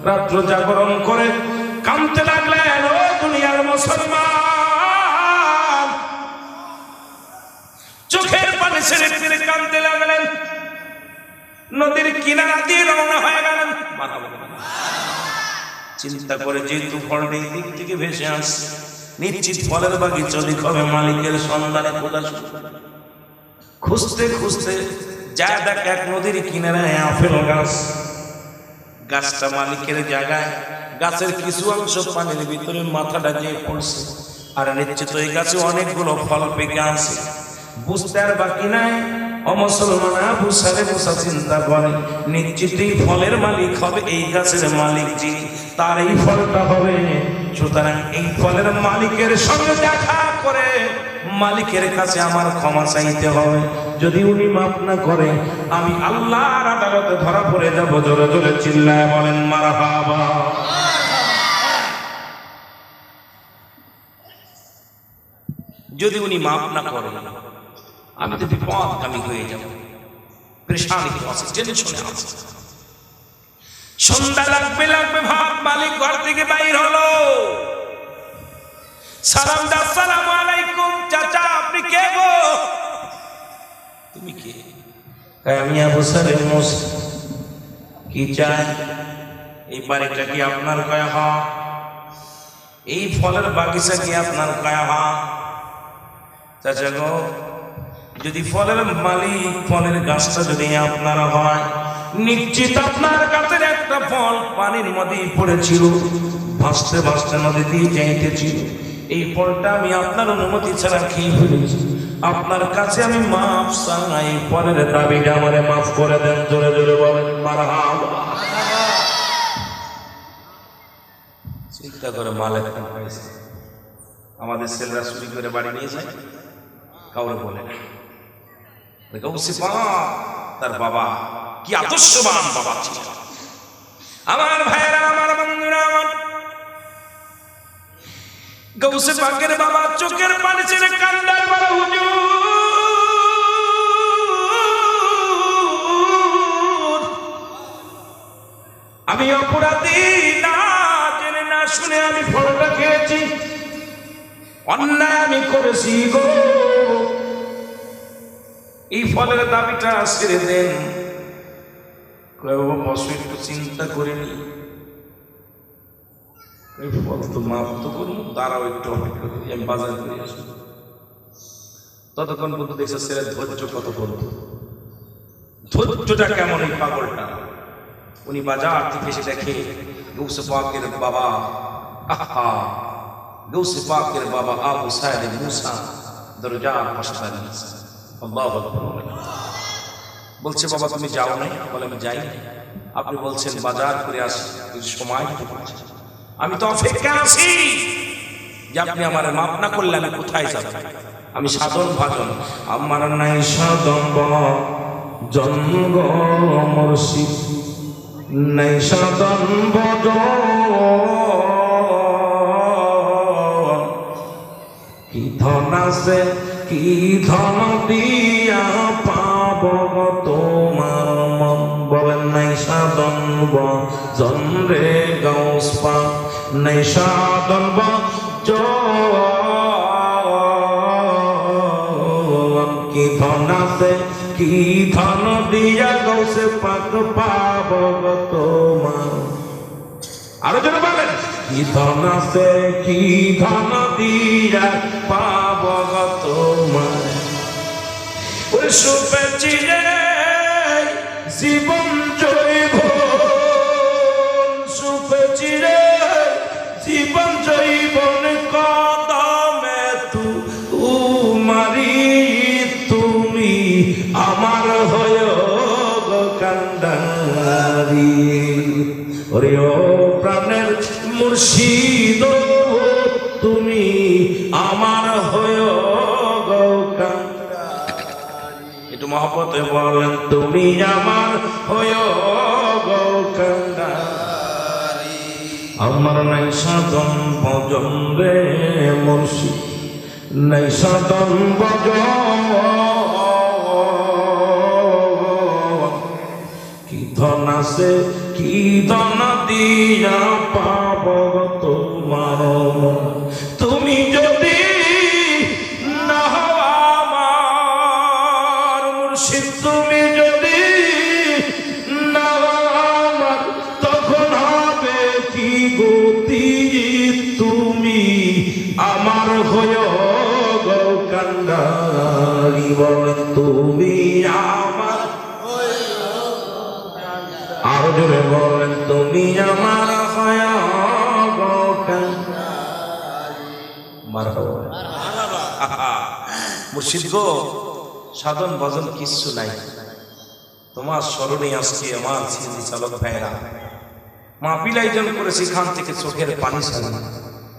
রাত্র জাগরণ করে কাঁদতে লাগলেন। ও দুনিয়ার মুসলমান, চোখের পানি ছেড়ে ছেড়ে কাঁদতে লাগলেন। নদীর কিনারা দিয়ে রওনা হয়ে গেলেন। চিন্তা করে যেহেতু ফলটা এই দিক থেকে ভেসে আসছে, নিশ্চিত ফলের বাগিচা দিক হবে। মালিকের সন্ধানে খোঁজা শুরু। খুঁজতে খুঁজতে যা দেখ এক নদীর কিনারায় আপেল গাছ। গাছটা মালিকের জায়গায়, গাছের কিছু অংশ পানির ভিতরে মাথাটা যেয়ে পড়ছে। আর নিশ্চিত ওই গাছে অনেকগুলো ফল পেকে আছে। বুঝতে আর বাকি নাই। অমুসলমান আবু সালে মুসা চিন্তা করে নিশ্চিত এই ফলের মালিক হবে এই গাছের মালিক যিনি, তার এই ফলটা হবে। সুতরাং এই ফলের মালিকের সঙ্গে দেখা করে মালিকের কাছে আমার ক্ষমা চাইতে হবে। যদি উনি মাফ না করে আমি আল্লাহর আদালতে ধরা পড়ে যাব। জোরে জোরে চিল্লায় বলেন মারহাবা। যদি উনি মাফ না করে আমি তো বিপদগামী হয়ে যাব, পেরেশানিতে আছি, টেনশনে আছি। সন্ধ্যা লাগবে লাগবে ভাব মালিক ঘর থেকে বাইর হলো। সালাম দা, আসসালামু আলাইকুম। চাচা আপনি কে গো? তুমি কে? আমি আবু সালেম মুসা। কি চাই? এই বাড়িটা কি আপনার? কয়া হা। এই ফলের বাগিচা কি আপনার? কয়া হা। চাচা গো, যদি ফলের মালিক, ফলের গাছটা যদি আপনারা হয়, নিশ্চিত আপনার কাছে একটা ফল পানির মধ্যে পড়েছিল, ভাসতে ভাসতে নদী দিয়ে যাইতেছিল। এই ফলটা আমি আপনার অনুমতি ছাড়া খেয়ে ফেলেছি। আপনার কাছে আমি মাফ চাই, ফলের দাবিটা আমারে মাফ করে দেন। জোরে জোরে বলেন মারহাবা। চিন্তা করে মালিক হয়েছে। আমাদের ছেলেরা চুরি করে বাড়ি নিয়ে যায়, কাউরে বলে না। তার বাবা কি আদর্শবান বাবা ছিল। আমার ভাইয়েরা, আমার বন্ধুরা, আমার গৌসে পাকের বাবা চোখের পানি ছেড়ে কান্দার বড় হুজুর, আমি অপরাধী, না জেনে না শুনে আমি ফলটা খেয়েছি, অন্যায় আমি করেছি গো। এই ফলের দাবিটা ছেড়ে দেন। বসে একটু চিন্তা করিনি, এই ফল তো মাফ তো করুন, দাঁড়াও একটু অপেক্ষা করি, আমি বাজার করে আসবো। ততক্ষণ পর্যন্ত দেখছে ছেলে ধৈর্য কত বলতো, ধৈর্যটা কেমন এই পাগলটা। উনি বাজার থেকে এসে দেখে গৌসে পাকের বাবা, আহা, গৌসে পাকের বাবা আবু সালেম মুসা দরজার পাশে দাঁড়িয়ে আছে। আল্লাহু আকবার। বলছে বাবা তুমি যাও নাই? বলে আমি যাই। আপনি বলছেন বাজার করে আসি, সময় দিতে পারছি। আমি তো অপেক্ষা আছি যে আপনি আমার মাফ না করলে আমি কোথায় যাব? আমি সাধন ভাজন, আমার নাই সাধন জন্ম মুর্শিদ, নাই সাধন কি ধন আছে, কি ধন দিয়া পাব তোমার মন। বলেন নাই সাধন ভজন রে গাউস পাক, নাই সাধন ভজন। কি ধন আছে, কি ধন দিয়া গাউসে পাক পাব তোমার। আরো যেন বলেন, কি ধন আছে, কি ধন দিয়া পাব তোমার। ওরে সুপেছি রে জীবন জৈব, সুপেছি রে জীবন জৈবন কদমে তুমারি, তুমি আমার হয় কান্ডারি। ওরে ও প্রাণের মুর্শিদ, তুমি আমার হয় কান্ডারি। একটু মহব্বতে বলেন, তুমি আমার হয় কান্ডারি। আমার নাই সাধন ভজন রে মুর্শিদ, নাই সাধন ভজন। কি ধন আছে, কি দান দিয়া পাব তোমার মন, তুমি যদি না হও আমার মুর্শিদ, তুমি যদি না হও আমার, তখন হবে কি গতি, তুমি আমার হয়ে গো কান্ডারি, বলেন তুমি আমার, আরো জোরে বলেন তুমি আমার হয়ে গো কান্ডারি। মারহাবা। মুর্শিদ গো, সাধন ভজন কিচ্ছু নাই, তোমার স্মরণে আজকে আমার সিএনজি চালক ভাইরা মাহফিল আয়োজন করেছে, এখান থেকে চোখের পানি ছাড়া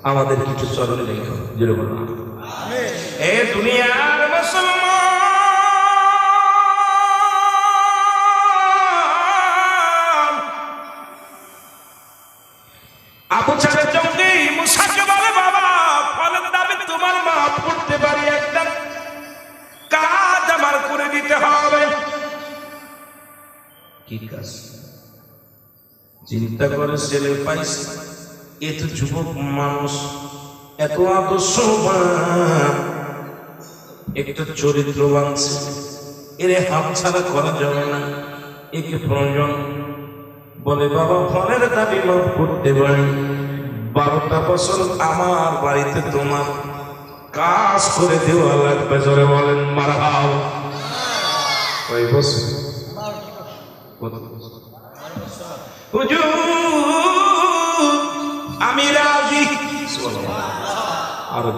আমাদের কিছু চরণে রেখো, জোরে বলুন আমিন। এ দুনিয়ার মুসলমান, আবু জাহেল জঙ্গি মুসাকে বলে, বাবা ফলের দাবি তোমার মাফ করতে পারি, একটা কাজ আমার করে দিতে হবে। কি কাজ? চিন্তা করে ছেলে পাইছে, এত যুবক মানুষ, এত আদর্শবান, একটা চরিত্রবান ছেলে, এরে হাত ছাড়া করা যাবে না, একে প্রয়োজন। বলে বাবা ফলের দাবি মাফ করতে পারি, 12টা বছর আমার বাড়িতে তোমার কাজ করে দেওয়া লাগবে, জোরে বলেন মারহাবা। কয় বছর? হুজুর আমি রাজি। আরো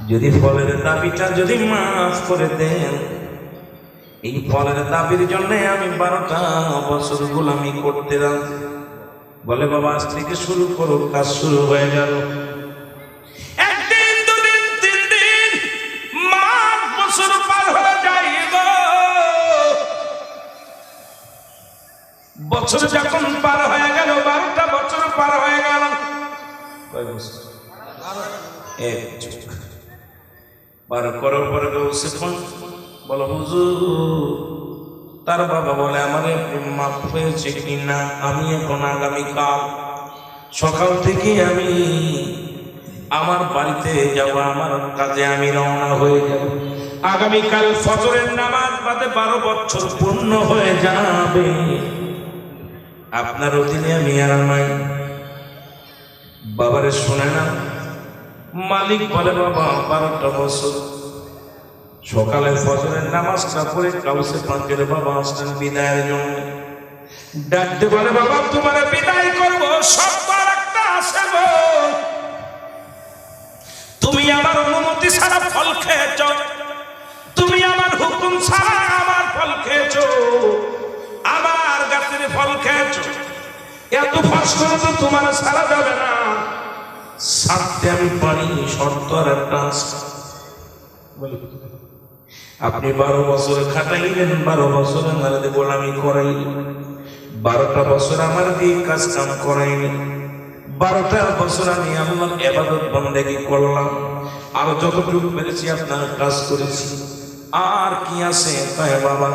যদি ফলের দাবিটা যদি মাফ করে দেন, এই ফলের দাবির জন্য আমি 12টা বছর গোলামি করতে রাজি। বলে বাবা আজ থেকে শুরু করো, কাজ শুরু হয়ে গেল। একদিন, দুদিন, 3 দিন, মাস, বছর পার হয়ে যায় গো। বছর যখন পার হয়ে গেল, 12টা বছর পার হয়ে গেল, কয় বছর? 1 যুগ পার করার পরে গৌসে ফোন, বলো হুজুর, তার বাবা বলে আমারে মাফ হয়েছে কিনা, আমি এখন আগামীকাল সকাল থেকে আমি আমার বাড়িতে যাব, আমার কাজে আমি রওনা হয়ে যাব। আগামীকাল ফজরের নামাজ বাদে 12 বছর পূর্ণ হয়ে যাবে, আপনার অধীনে আমি আর নাই। বাবারে শোনে না, মালিক বলে বাবা 12টা বছর সকালে ফজরের নামাজটা পড়ে কাউসে পাঁচের বাবা আসলেন বিদায়ের জন্য। ডাকতে বলে বাবা তোমার বিদায় করব, সবার একটা আছে গো, তুমি আমার অনুমতি ছাড়া ফল খেয়েছ, তুমি আমার হুকুম ছাড়া আমার ফল খেয়েছ, আমার গাছের ফল খেয়েছ, এত কষ্ট তো তোমার ছাড়া যাবে না, ছাড়তে আমি পারি, শর্ত আর একটা আছে। আপনি 12 বছর খাটাইলেন, 12 বছর আমার দিয়ে গোলামি করাইলেন, 12টা বছর আমার দিয়ে কাজ কাম করাইলেন, 12টা বছর আমি আল্লাহর ইবাদত বন্দেগী করলাম, আর যতটুকু পেরেছি আপনার কাজ করেছি, আর কি আছে? তাই বাবা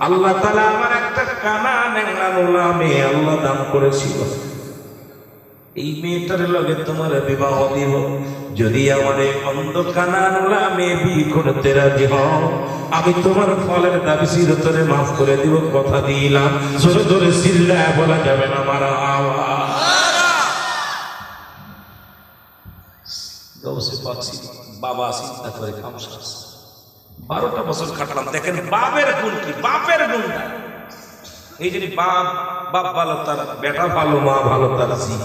আল্লাহ তাআলা আমার একটা কানা নেংরা নোলা মেয়ে আল্লাহ দান করেছিল, এই মেয়েটার লগে তোমার বিবাহ দিব, যদি আমার এই অন্ধ কানা নোলা মেয়ে বিয়ে করতে রাজি হও, আমি তোমার ফলের দাবি চিরতরে মাফ করে দিব, কথা দিলাম। জোরে জোরে চিল্লায় বলা যাবে না মারহাবা। গৌসে পাচ্ছি বাবা চিন্তা করে খামসা, 12টা বছর খাটলাম, দেখেন বাপের গুণ কি, বাপের গুণ না। এই যদি বাপ ভালো তার বেটা ভালো, মা ভালো তার জি,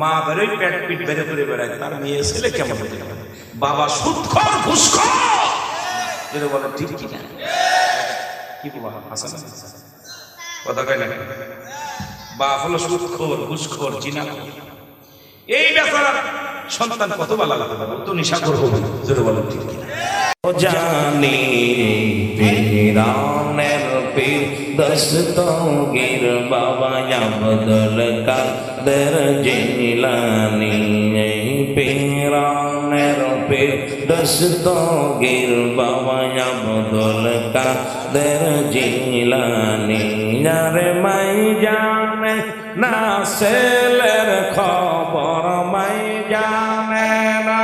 মা বেরোই পেট পিট বেড়ে করে বেড়ায়, তার মেয়ে ছেলে কেমন হতে পারে? বাবা সুদখোর ঘুষখোর, যদি বলে ঠিক কি না? কি বাবা হাসান কথা কয় না? বাপ হলো সুদখোর, ঘুষখোর, জিনাখোর, এই বেচারা সন্তান কত ভালো লাগতে পারে, তো নিশাখোর হবে, যদি বলে ঠিক কি না? জানি পীরানের পীর দস্তগীর বাবা আব্দুল কাদের জিলানী এই পীরানের পীর দস্তগীর বাবা আব্দুল কাদের জিলানী যারে মাই জানে না ছেলের খবর মাই জানে না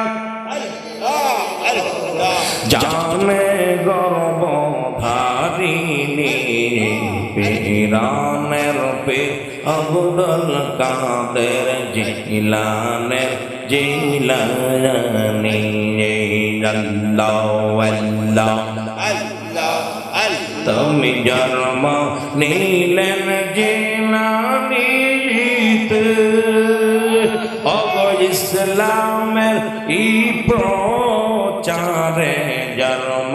জানে গর্ভধারিণী পীরানের পীর আব্দুল কাদের জিলানের জিলানী আল্লাহ আল্লাহ তুমি জন্ম নিলেন জিলানীতে ইসলামের ই প্রচারে জন্ম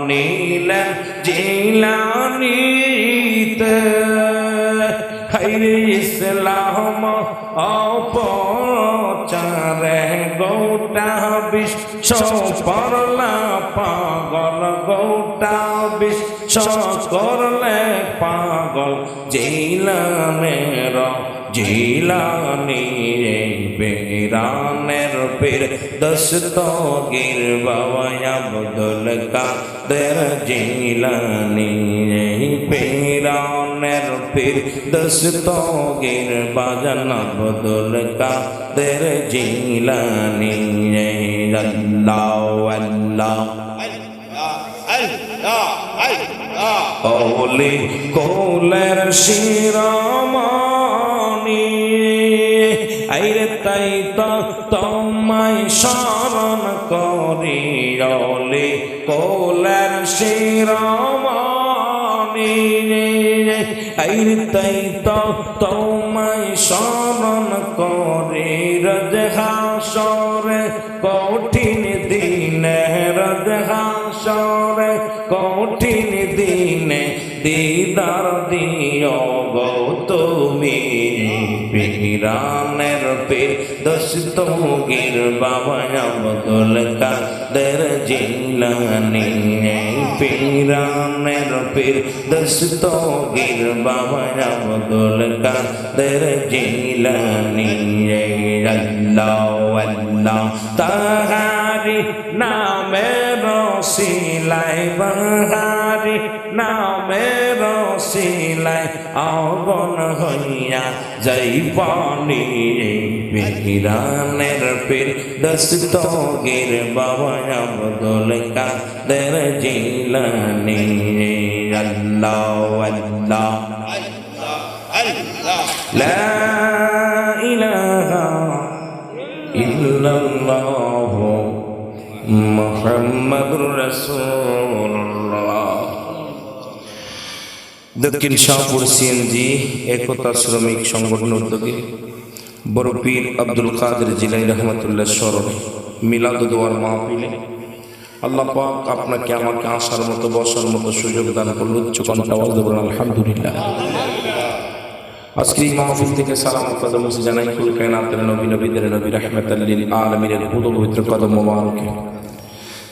নিলেন জিলানীতে ইসলাম অপচারে গোটা বিশ্ব পড়লা পাগল গোটা বিশ্ব করলে পাগল জিলানের জিলানী পীরানের পীর দস্তগীর বাবা আব্দুল কাদের জিলানী পীরানের পীর দস্তগীর বাজান আব্দুল কাদের জিলানী আল্লাহ আল্লাহ ওলি কোলের শিরোমণি আইরে তাই তো তোমায় শরণ করি ওলি কোলের শিরোমণি আইরে তাই তো তোমায় শরণ করি রজ হাসরে কঠিন দিনে রজ হাসরে কঠিন দিনে দিদার দিও গো তুমি পীরানের পীর দস্তগীর বাবা আব্দুল কাদের জিলানী পীরানের পীর দস্তগীর বাবা আব্দুল কাদের জিলানী আল্লাহ আল্লাহ তাহারি নামের সিলাই বাহারি নামের সিলাই আগুন হইয়া যাই পানি পীরানের পীর দস্তগীর বাবা আব্দুল কাদের জিলানী আল্লাহ আল্লাহ লা ইলাহা ইল্লাল্লাহ মুহাম্মাদুর রাসূলুল্লাহ। দক্ষিণ শাহপুর সিএনজি একতা শ্রমিক সংগঠন উদ্যোগে বড় পীর আব্দুল কাদের জিলানী রহমতুল্লাহ স্মরণে মিলাদ দোয়ার মাহফিলে আল্লাহ পাক আপনাকে আমাকে আসার মতো বসার মতো সুযোগ দান করল। উচ্চ কণ্ঠে আওয়াজ দেবেন আলহামদুলিল্লাহ। আজকের এই মাহফিল থেকে সালাম কদম জানাই কুল কায়নাতের নবী নবীদের নবী রাহমাতাল লিল আলামিনের পবিত্র কদম মোবারকে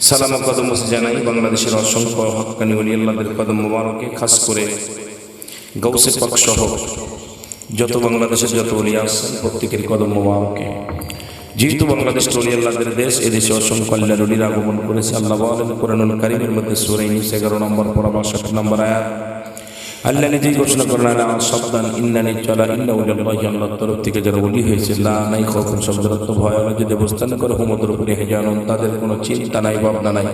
সালাম কদম জানাই বাংলাদেশের অসংখ্য হক্কানি ওলি আল্লাহদের কদম মোবারকে, খাস করে গৌসে পাক সহ যত বাংলাদেশের যত ওলি আছেন প্রত্যেকের কদম মোবারকে। যেহেতু বাংলাদেশ ওলি আল্লাহদের দেশ, এদেশে অসংখ্য আল্লাহর ওলির আগমন করেছে। আল্লাহ বলেন কোরআনুল কারীমের মধ্যে সূরা ইউনূস 11 নম্বর পড়া 62 নম্বর আয়াত, আল্লাহ নিজেই ঘোষণা করেন আলা সাবধান ইন্নানি চলা ইন্না উলিল্লাহি, আল্লাহর তরফ থেকে যারা ওলি হয়েছে লা নাই কখন শব্দের অর্থ ভয় আল্লাহ যদি অবস্থান করে হুমদের উপরে হেজানুন, তাদের কোনো চিন্তা নাই ভাবনা নাই।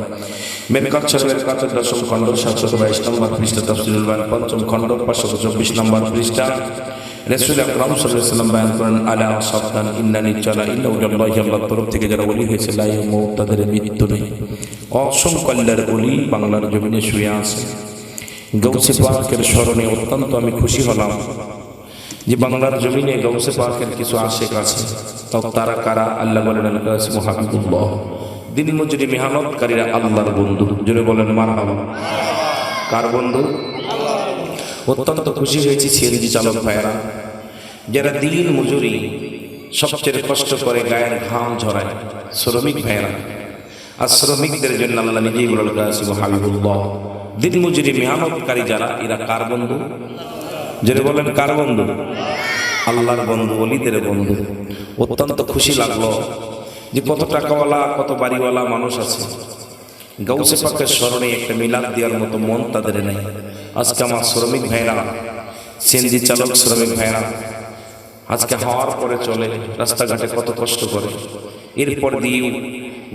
মেরকাত শরীফের কাছে 10ম খণ্ড 722 নম্বর পৃষ্ঠা তাফসীরুল বায়ান 5ম খণ্ড 524 নম্বর পৃষ্ঠা রাসূল আকরাম সাল্লাল্লাহু আলাইহি ওয়াসাল্লাম বয়ান করেন আলা সাবধান ইন্নানি চলা ইন্না উলিল্লাহি, আল্লাহর তরফ থেকে যারা ওলি হয়েছে লা ইয়ামুত, তাদের মৃত্যু নেই। অসংখ্য আল্লাহর ওলি বাংলার জমিনে শুয়ে আছে। গৌসে পাকের স্মরণে অত্যন্ত আমি খুশি হলাম যে বাংলার জমিনে গৌসে পাকের কিছু আশেক আছে। তারা কারা? আল্লাহ বলেন আল কাসিম হাবিবুল্লাহ, দিন মজুরি মেহনতকারীরা আল্লাহর বন্ধু। জোরে বলেন মারহাবা। কার বন্ধু? অত্যন্ত খুশি হয়েছি সিএনজি চালক ভাইয়েরা, যারা দিন মজুরি সবচেয়ে কষ্ট করে গায়ের ঘাম ঝরায়, শ্রমিক ভাইয়েরা আর শ্রমিকদের জন্য আল্লাহ নিজেই বলল কাসিম হাবিবুল্লাহ। দিনমজুরি মেহনতকারী যারা, এরা কার বন্ধু? যেটা বলেন কার বন্ধু? আল্লাহর বন্ধু, ওলিদের বন্ধু। অত্যন্ত খুশি লাগলো যে কত টাকাওয়ালা, কত বাড়িওয়ালা মানুষ আছে, গাউসে পাকের স্মরণে একটা মিলাদ দেওয়ার মতো মন তাদের নেই। আজকে আমার শ্রমিক ভাইরা, সিএনজি চালক শ্রমিক ভাইরা আজকে হওয়ার পরে চলে, রাস্তাঘাটে কত কষ্ট করে, এরপর দিয়েও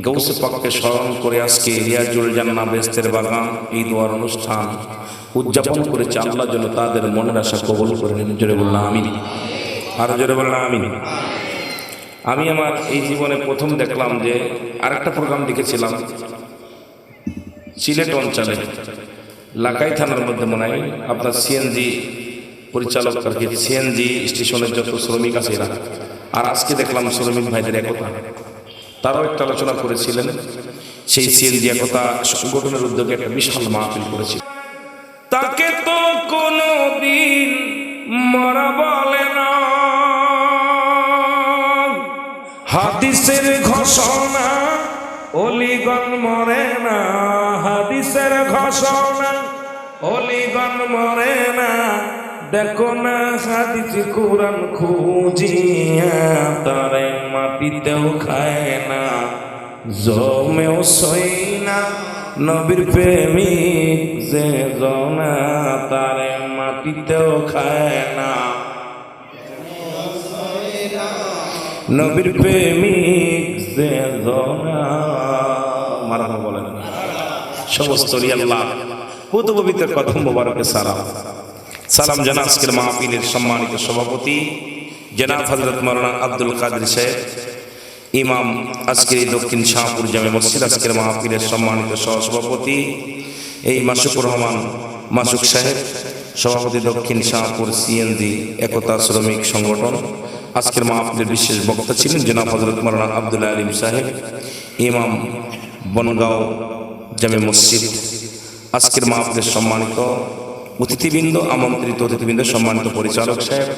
গাউসে পাককে স্মরণ করে আজকে রিয়াজুল জান্নাহ বেহেশতের বাগান এই দোয়ার অনুষ্ঠান উদযাপন করেছে। আল্লাহ যেন তাদের মনের আশা কবুল করে নেন। জোরে বললাম আমিন। আরো জোরে বললাম আমিন। আমি আমার এই জীবনে প্রথম দেখলাম যে আরেকটা প্রোগ্রাম দেখেছিলাম সিলেট অঞ্চলে লাকাই থানার মধ্যে, মনে হয় আপনার সিএনজি পরিচালক আর কি, সিএনজি স্টেশনের যত শ্রমিক আছে এরা, আর আজকে দেখলাম শ্রমিক ভাইদের একতা, তারাও একটা আলোচনা করেছিলেন। সেই সিএনজি একতা সংগঠনের উদ্যোগে একটা বিশাল মাহফিল করেছিল। তাকে তো কোনদিন মরা বলে না, হাদিসের ঘোষণা অলিগণ মরে না, হাদিসের ঘোষণা অলিগণ মরে না। দেখো না হাদিস কুরআন খুঁজিয়া, তারে মাটিতেও খায় না, জমেও সই না। নবীর প্রেমিক যে জনা, তারে মাটিতেও খায় না, নবীর প্রেমিক যে জনা। মারহাবা বলেন। সমস্ত আল্লাহ হুত পবিত্র কদম মোবারকে সালাম। সালাম জানা আজকের মাহফিলের সম্মানিত সভাপতি জনাব হযরত মাওলানা আব্দুল কাদের সাহেব, ইমাম আজকের এই দক্ষিণ শাহপুর জামে মসজিদ আজকের মাহফিলের সম্মানিত সহসভাপতি এই মাসুকুর রহমান মাসুক সাহেব, সভাপতি দক্ষিণ শাহপুর সিএনজি একতা শ্রমিক সংগঠন। আজকের মাহফিলের বিশেষ বক্তা ছিলেন জনাব হযরত মাওলানা আব্দুল আলিম সাহেব, ইমাম বনগাঁও জামে মসজিদ। আজকের মাহফিলের সম্মানিত অতিথিবৃন্দ, আমন্ত্রিত অতিথিবৃন্দ, সম্মানিত পরিচালক সাহেব,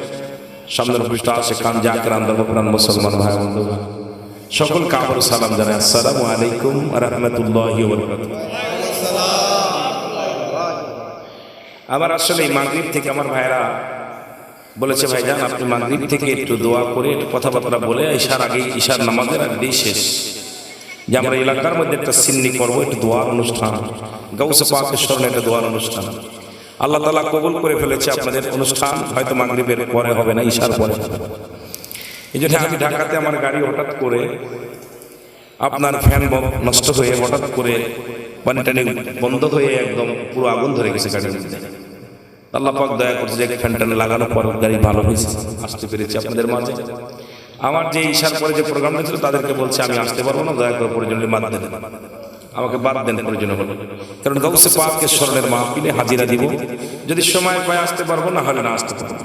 সামনের পৃষ্ঠ আসে খান জাকির আন্দরপ্রাণ মুসলমান ভাই বন্ধু সকল কাবর সালাম জানাই। আসসালামু আলাইকুম ওয়া রাহমাতুল্লাহি ওয়া বারাকাতুহু। আবার আসলে মাগরিব থেকে আমার ভাইরা বলেছে, ভাইজান আপনি মাগরিব থেকে একটু দোয়া করে একটু কথাবার্তা বলে ঈশার আগে, ঈশার নামাজের আগেই শেষ, যে আমরা এলাকার মধ্যে একটা সিন্নি করবো, একটু দোয়ার অনুষ্ঠান, গাউসে পাকের স্মরণে একটা দোয়ার অনুষ্ঠান। আল্লাহ তাআলা কবুল করে ফেলেছে আপনাদের অনুষ্ঠান, হয়তো মাগরিবের পরে হবে না, ঈশার পরে হবে। এই জন্য আমি ঢাকাতে আমার গাড়ি হঠাৎ করে আপনার ফ্যান নষ্ট হয়ে হঠাৎ করে পানি টানি বন্ধ হয়ে একদম পুরো আগুন ধরে গেছে গাড়ির মধ্যে। আল্লাহ পাক দয়া করছে যে ফ্যান টানে লাগানোর পর গাড়ি ভালো হয়েছে, আসতে পেরেছি আপনাদের মাঝে। আমার যে ঈশার পরে যে প্রোগ্রামটা ছিল তাদেরকে বলছে আমি আসতে পারবো না, দয়া করে প্রয়োজনে বাদ দেন, আমাকে বাদ দেন প্রয়োজনে বলে, কারণ গাউসে পাকের স্মরণের মাহফিলে হাজিরা দিব, যদি সময় পায় আসতে পারবো, না হলে না আসতে পারবো।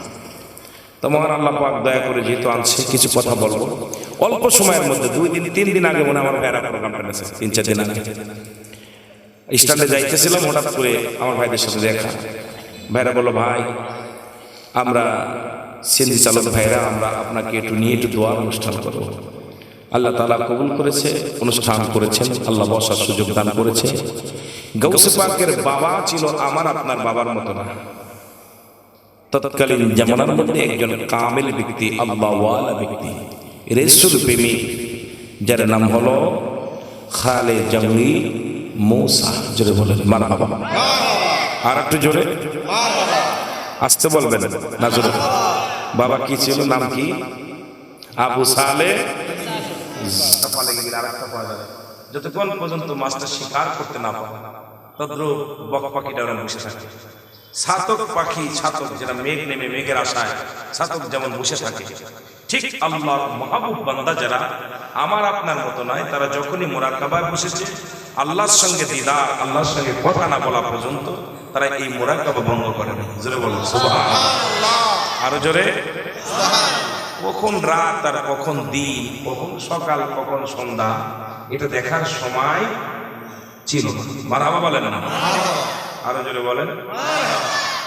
তো মহান আল্লাহ পাক দয়া করে যেহেতু আনছে কিছু কথা বলবো অল্প সময়ের মধ্যে। 2 দিন 3 দিন আগে মনে আমার ভাইরা প্রোগ্রামটা নিয়েছে, 3-4 দিন আগে স্ট্যান্ডে যাইতেছিলাম, হঠাৎ করে আমার ভাইদের সাথে দেখা। ভাইরা বললো, ভাই আমরা সিএনজি চালক ভাইরা আমরা আপনাকে একটু নিয়ে একটু দোয়ার অনুষ্ঠান করবো। আল্লাহ তাআলা কবুল করেছে, অনুষ্ঠান করেছেন, আল্লাহ বসার সুযোগ দান করেছে। গাউসে পাকের বাবা ছিল আমার আপনার বাবার মতো না, তৎকালীন জামানার মধ্যে একজন কামেল ব্যক্তি, আল্লাহওয়ালা ব্যক্তি, রাসূল প্রেমিক, যার নাম হলো খালে জঙ্গি মূসা। জোরে বলেন মারহাবা। আর একটু জোরে আসতে বলবেন না, জোরে। বাবা কি ছিল, নাম কি? আবু সালে। যতক্ষণ পর্যন্ত মাছটা শিকার করতে না পারে তদ্রুপ বক পাখিটা ওরা বসে থাকে। ছাতক পাখি, ছাতক যেটা মেঘ নেমে মেঘের আশায় ছাতক যেমন বসে থাকে, ঠিক আল্লাহর মাহবুব বান্দা যারা আমার আপনার মতো নয়, তারা যখনই মুরাকাবায় বসেছে, আল্লাহর সঙ্গে দিদার, আল্লাহর সঙ্গে কথা না বলা পর্যন্ত তারা এই মুরাকাবা ভঙ্গ করে না। জোরে বলুন সুবহানাল্লাহ। আরো জোরে। কখন রাত আর কখন দিন, কখন সকাল কখন সন্ধ্যা, এটা দেখার সময় ছিল না। মারহাবা বলেন না? আরো জোরে বলেন।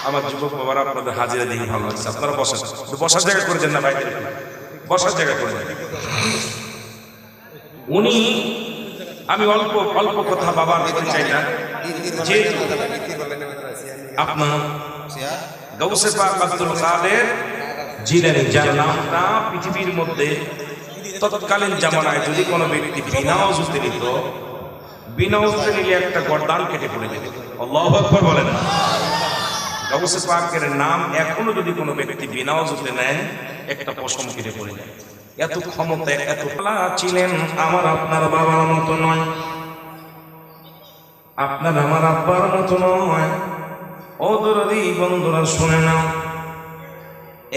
আমার যুবক বাবারা আপনাদের হাজিরা দেখে ভালো লাগছে। আপনারা বসেন, বসার জায়গা করে দেন না ভাইদের, বসার জায়গা করে দেন। উনি আমি অল্প অল্প কথা বাবার পরিচয়টা, যেহেতু আপনার গাউসে পাক আব্দুল কাদের জিলানী, যার নামটা পৃথিবীর মধ্যে তৎকালীন জামানায় যদি কোনো ব্যক্তি বিনা ওযুতে নিত, বিনা ওযুতে নিলে একটা গর্দান কেটে পড়ে যেত। আল্লাহু আকবার বলেন না। গাউসে পাকের নাম এখনো যদি কোনো ব্যক্তি বিনা ওযুতে নেয়, একটা পশম কেটে পড়ে যায়। এত ক্ষমতা, এত ছিলেন। আমার আপনার বাবার মতো নয়, আপনার আমার আব্বার মতো নয়। ও দরদি বন্ধুরা শুনে নাও,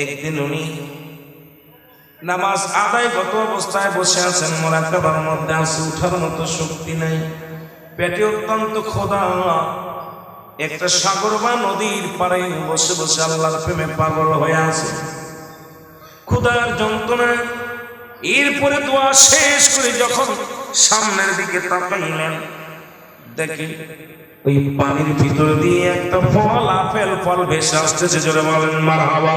একদিন উনি নামাজ আদায় গত অবস্থায় বসে আছেন, মুরাকাবার মধ্যে আছে, উঠার মতো শক্তি নাই, পেটে অত্যন্ত ক্ষুধা। একটা সাগর বা নদীর পাড়ে বসে বসে আল্লাহর প্রেমে পাগল হয়ে আছে, ক্ষুধার যন্ত্রণায়। এরপরে দোয়া শেষ করে যখন সামনের দিকে তাকাইলেন, দেখি ওই পানির ভিতর দিয়ে একটা ফল, আপেল ফল ভেসে আসতেছে। জোরে বলেন মারহাবা।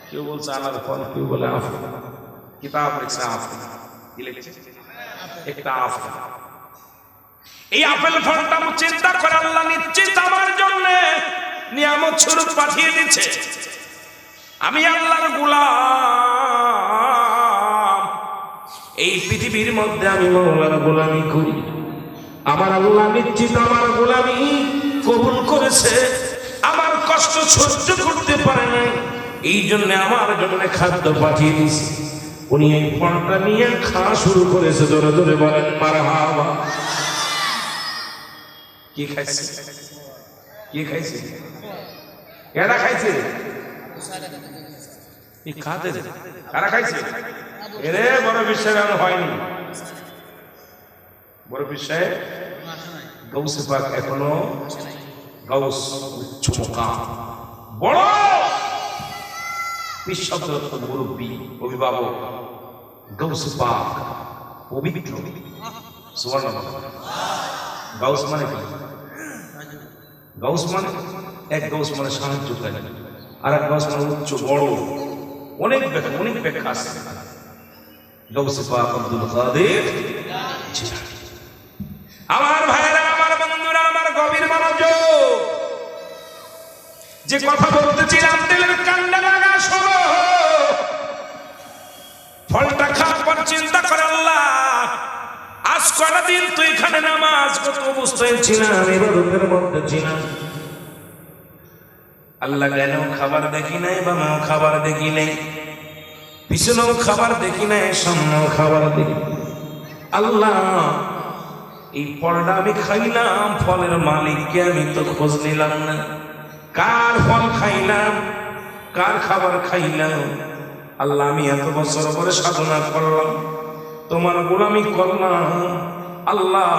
কেউ বলছে আনার ফল, কেউ বলে আপেল। কিতাব লিখছে আপেল, কি লিখছে? একটা আপেল। এই আপেল ফলটা চিন্তা করে আল্লাহ নিশ্চিত আমার জন্য নিয়ামত স্বরূপ পাঠিয়ে দিচ্ছে। আমি আল্লাহর গোলাম, এই পৃথিবীর মধ্যে আমি মওলার গোলামি করি। আমার আল্লাহ নিশ্চিত আমার গোলামি কবুল করেছে, আমার কষ্ট সহ্য করতে পারে নাই, এই জন্য আমার জন্য খাদ্য পাঠিয়ে দিয়েছে। উনি এই ফলটা নিয়ে খাওয়া শুরু করেছে। জোরে জোরে বলেন মারহাবা। কি খাইছে? কি খাইছে? এরা খাইছে? কারা খাইছে? এরে বড় বিশ্বাস হয়নি, বড় বিশ্বাস গাউসে পাক এখনো গাউস উচ্চ মুকাম, বড় বিশ্বব্দ মুরব্বী, অভিভাবক গাউসে পাক পবিত্র। সুবহানাল্লাহ। গাউস মানে কি? গাউস মানে এক গাউস মানে সাহায্যকারী, আর এক গাউস মানে উচ্চ বড়। অনেক ব্যাখ্যা, অনেক ব্যাখ্যা আছে। গাউসে পাক আব্দুল কাদের জিলানী। আমার ভাইরা, আমার বন্ধুরা, আমার গভীর মনোযোগ, যে কথা বলতেছিলাম দিলের কান্ডে লাগা শোনো। ফলটা খাওয়ার পর চিন্তা করে আল্লাহ আজ কটা দিন তুই এখানে নামাজ কত অবস্থায় ছিলাম, ইবাদতের মধ্যে ছিলাম। আল্লাহ ডানেও খাবার দেখি নাই, বামেও খাবার দেখি নাই, পিছনেও খাবার দেখি নাই, সামনেও খাবার দেখি। আল্লাহ এই ফলটা আমি খাইলাম, ফলের মালিককে আমি তো খোঁজ নিলাম না। কার ফল খাইলাম, কার খাবার খাইলাম? আল্লাহ আমি এত বছর পরে সাধনা করলাম, তোমার গোলামি করলাম। আল্লাহ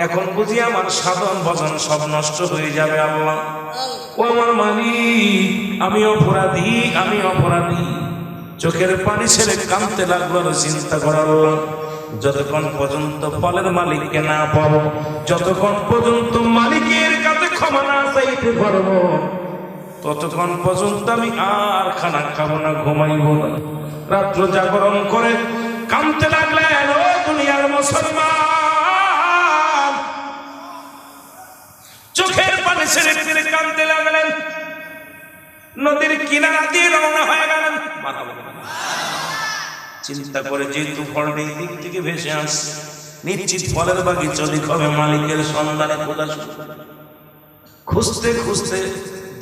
এখন বুঝি আমার সাধন ভজন সব নষ্ট হয়ে যাবে। আল্লাহ ও আমার মালিক, আমি অপরাধী, আমি অপরাধী। চোখের পানি ছেড়ে কাঁদতে লাগলো। চিন্তা করা আল্লাহ, যতক্ষণ পর্যন্ত ফলের মালিককে না পাবো, যতক্ষণ পর্যন্ত মালিকের কাছে ক্ষমা না চাইতে পারবো, ততক্ষণ পর্যন্ত আমি আর খানা খাবো না, ঘুমাইব না। রাত্র জাগরণ করে কাঁদতে লাগলেন। ও দুনিয়ার মুসলমান, চোখের পানি ছেড়ে ছেড়ে কাঁদতে লাগলেন। নদীর কিনারা দিয়ে রওনা হয়ে গেলেন। চিন্তা করে যেহেতু ফলটা এই দিক থেকে ভেসে আসছে, নিশ্চিত ফলের বাগিচা দিক হবে মালিকের সন্ধানে খোঁজা শুরু। খুঁজতে খুঁজতে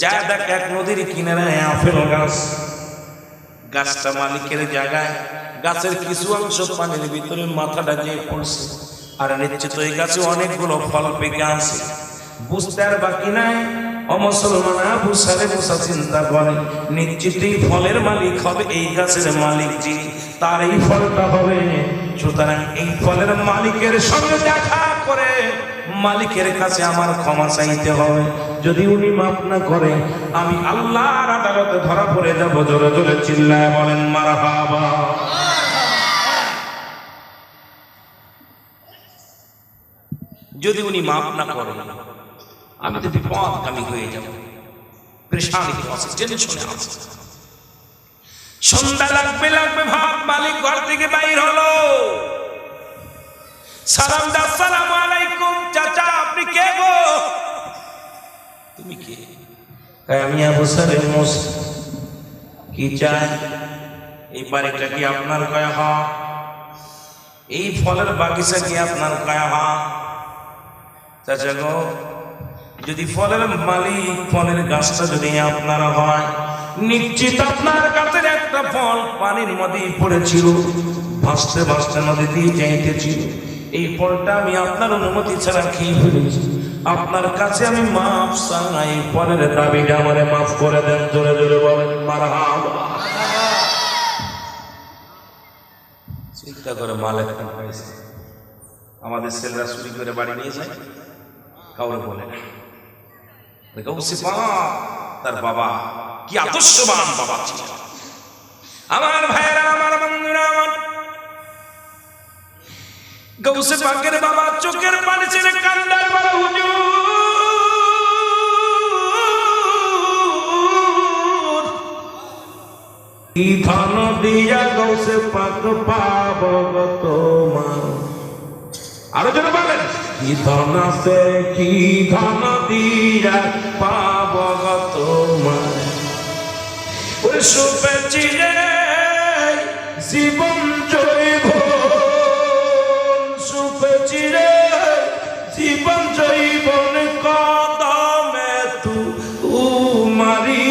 যায় দেখ এক নদীর কিনারায় আপেল গাছ। গাছটা মালিকের জায়গায়, গাছের কিছু অংশ পানির ভিতরে মাথাটা গিয়ে পড়ছে, আর নিশ্চিত ওই গাছে অনেকগুলো ফল পেকে আছে। বুঝতে আর বাকি নাই। অমুসলমান আবু সালে মুসা চিন্তা করে নিশ্চিত এই ফলের মালিক হবে এই গাছের মালিক, যিনি তার এই ফলটা হবে। সুতরাং এই ফলের মালিকের সঙ্গে দেখা করে মালিকের কাছে আমার ক্ষমা চাইতে হবে। যদি উনি মাফ না করে আমি আল্লাহর আদালতে ধরা পড়ে যাব। জোরে জোরে চিল্লায় বলেন মারহাবা। যদি উনি মাফ না করে আমি তো বিপদগামী হয়ে যাব, পেরেশানিতে আছে, টেনশনে আছে। সন্ধ্যা লাগবে লাগবে ভাব মালিক ঘর থেকে বাইর হলো। সালাম দা, আসসালামু আলাইকুম চাচা, আপনি কে গো? তুমি কে? আমি আবু সালেম মোসা। কি চাই? এই বাড়িটা কি আপনার? কয়া হ। এই ফলের বাগিচা কি আপনার? কয়া হ। চাচা গো, যদি ফলের মালিক, ফলের গাছটা যদি আপনার হয়, নিশ্চিত আপনার গাছের একটা ফল পানির মধ্যে পড়েছিল, ভাসতে ভাসতে নদী দিয়ে যাইতেছিল। এই ফলটা আমি আপনার অনুমতি ছাড়া খেয়ে ফেলেছি। আপনার কাছে আমি মাফ চাই, ফলের দাবিটা আমারে মাফ করে দেন। জোরে জোরে বলেন মারহাবা। চিন্তা করে মাল একটা পাইছে, আমাদের ছেলেরা চুরি করে বাড়ি নিয়ে যায়, কাউরে বলে না। তার বাবা কি আদর্শবান বাবা ছিল। আমার ভাইয়েরা, আমার বন্ধুরা, আমার গৌসে পাকের বাবা চোখের পানি ছেড়ে কান্দার বড় হুজুর, কি ধন দিয়া গৌসে পাক পাব তোমার। আরো যেন বলেন, কি ধন আছে, কি ধন দিয়া পাব তোমার। ওরে সুপে চিরে জীবন জৈব, সুপে চিরে জীবন জৈবন কদমে তুমারি,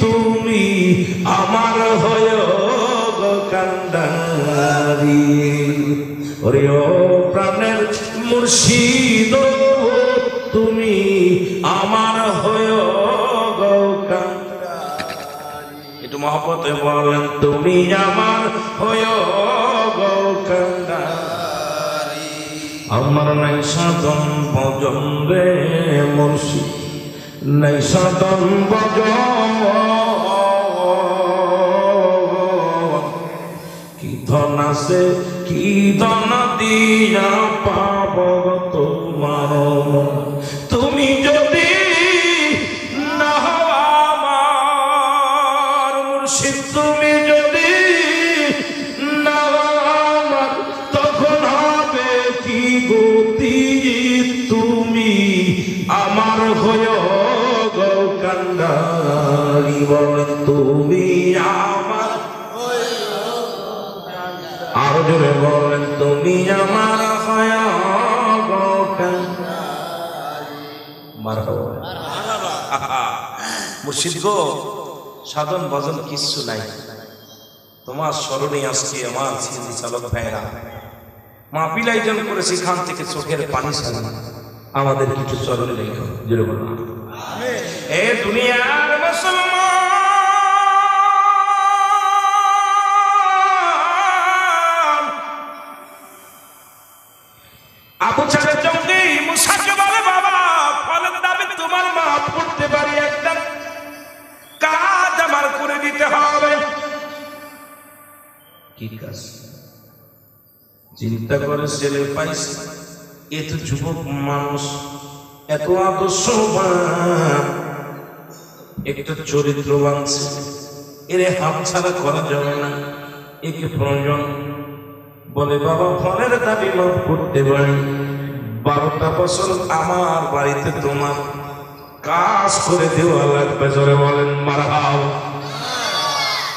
তুমি আমার হয় কান্ডারি। ওরে ও প্রাণের মুর্শিদ, তুমি আমার হয় কান্ডারি। একটু মহব্বতে বলেন, তুমি আমার হয় কান্ডারি। আমার নাই সাধন ভজন রে মুর্শিদ, নাই সাধন ভজন। কি ধন আছে, কি ধন দিয়া পাব তোমার। তুমি যদি না হও আমার মুর্শিদ, তুমি যদি না হও আমার, তখন হবে কি গতি। তুমি আমার হয় গো কান্ডারি। বলেন, তুমি আমার, আরো জোরে বলেন, তুমি আমার হয় গো কান্ডারি। মারহাবা। মুর্শিদ গো, সাধন ভজন কিচ্ছু নাই, তোমার স্মরণে আজকে আমার সিএনজি চালক ভাইরা মাহফিল আয়োজন করেছে, এখান থেকে চোখের পানি ছাড়া আমাদের কিছু চরণে রেখো। জোরে বলুন আমিন। এ দুনিয়ার মুসলমান, আবু জাহেল জঙ্গি মুসাকে বলে, বাবা ফলের দাবি তোমার মাফ করতে পারি, একটা কাজ আমার করে দিতে হবে। কি কাজ? চিন্তা করে ছেলে পাইছে, এত যুবক মানুষ, এত আদর্শবান, একটা চরিত্রবান ছেলে, এরে হাত ছাড়া করা যাবে না, একে প্রয়োজন। বলে, বাবা ফলের দাবি মাফ করতে পারি, 12টা বছর আমার বাড়িতে তোমার কাজ করে দেওয়া লাগবে। জোরে বলেন মারহাবা।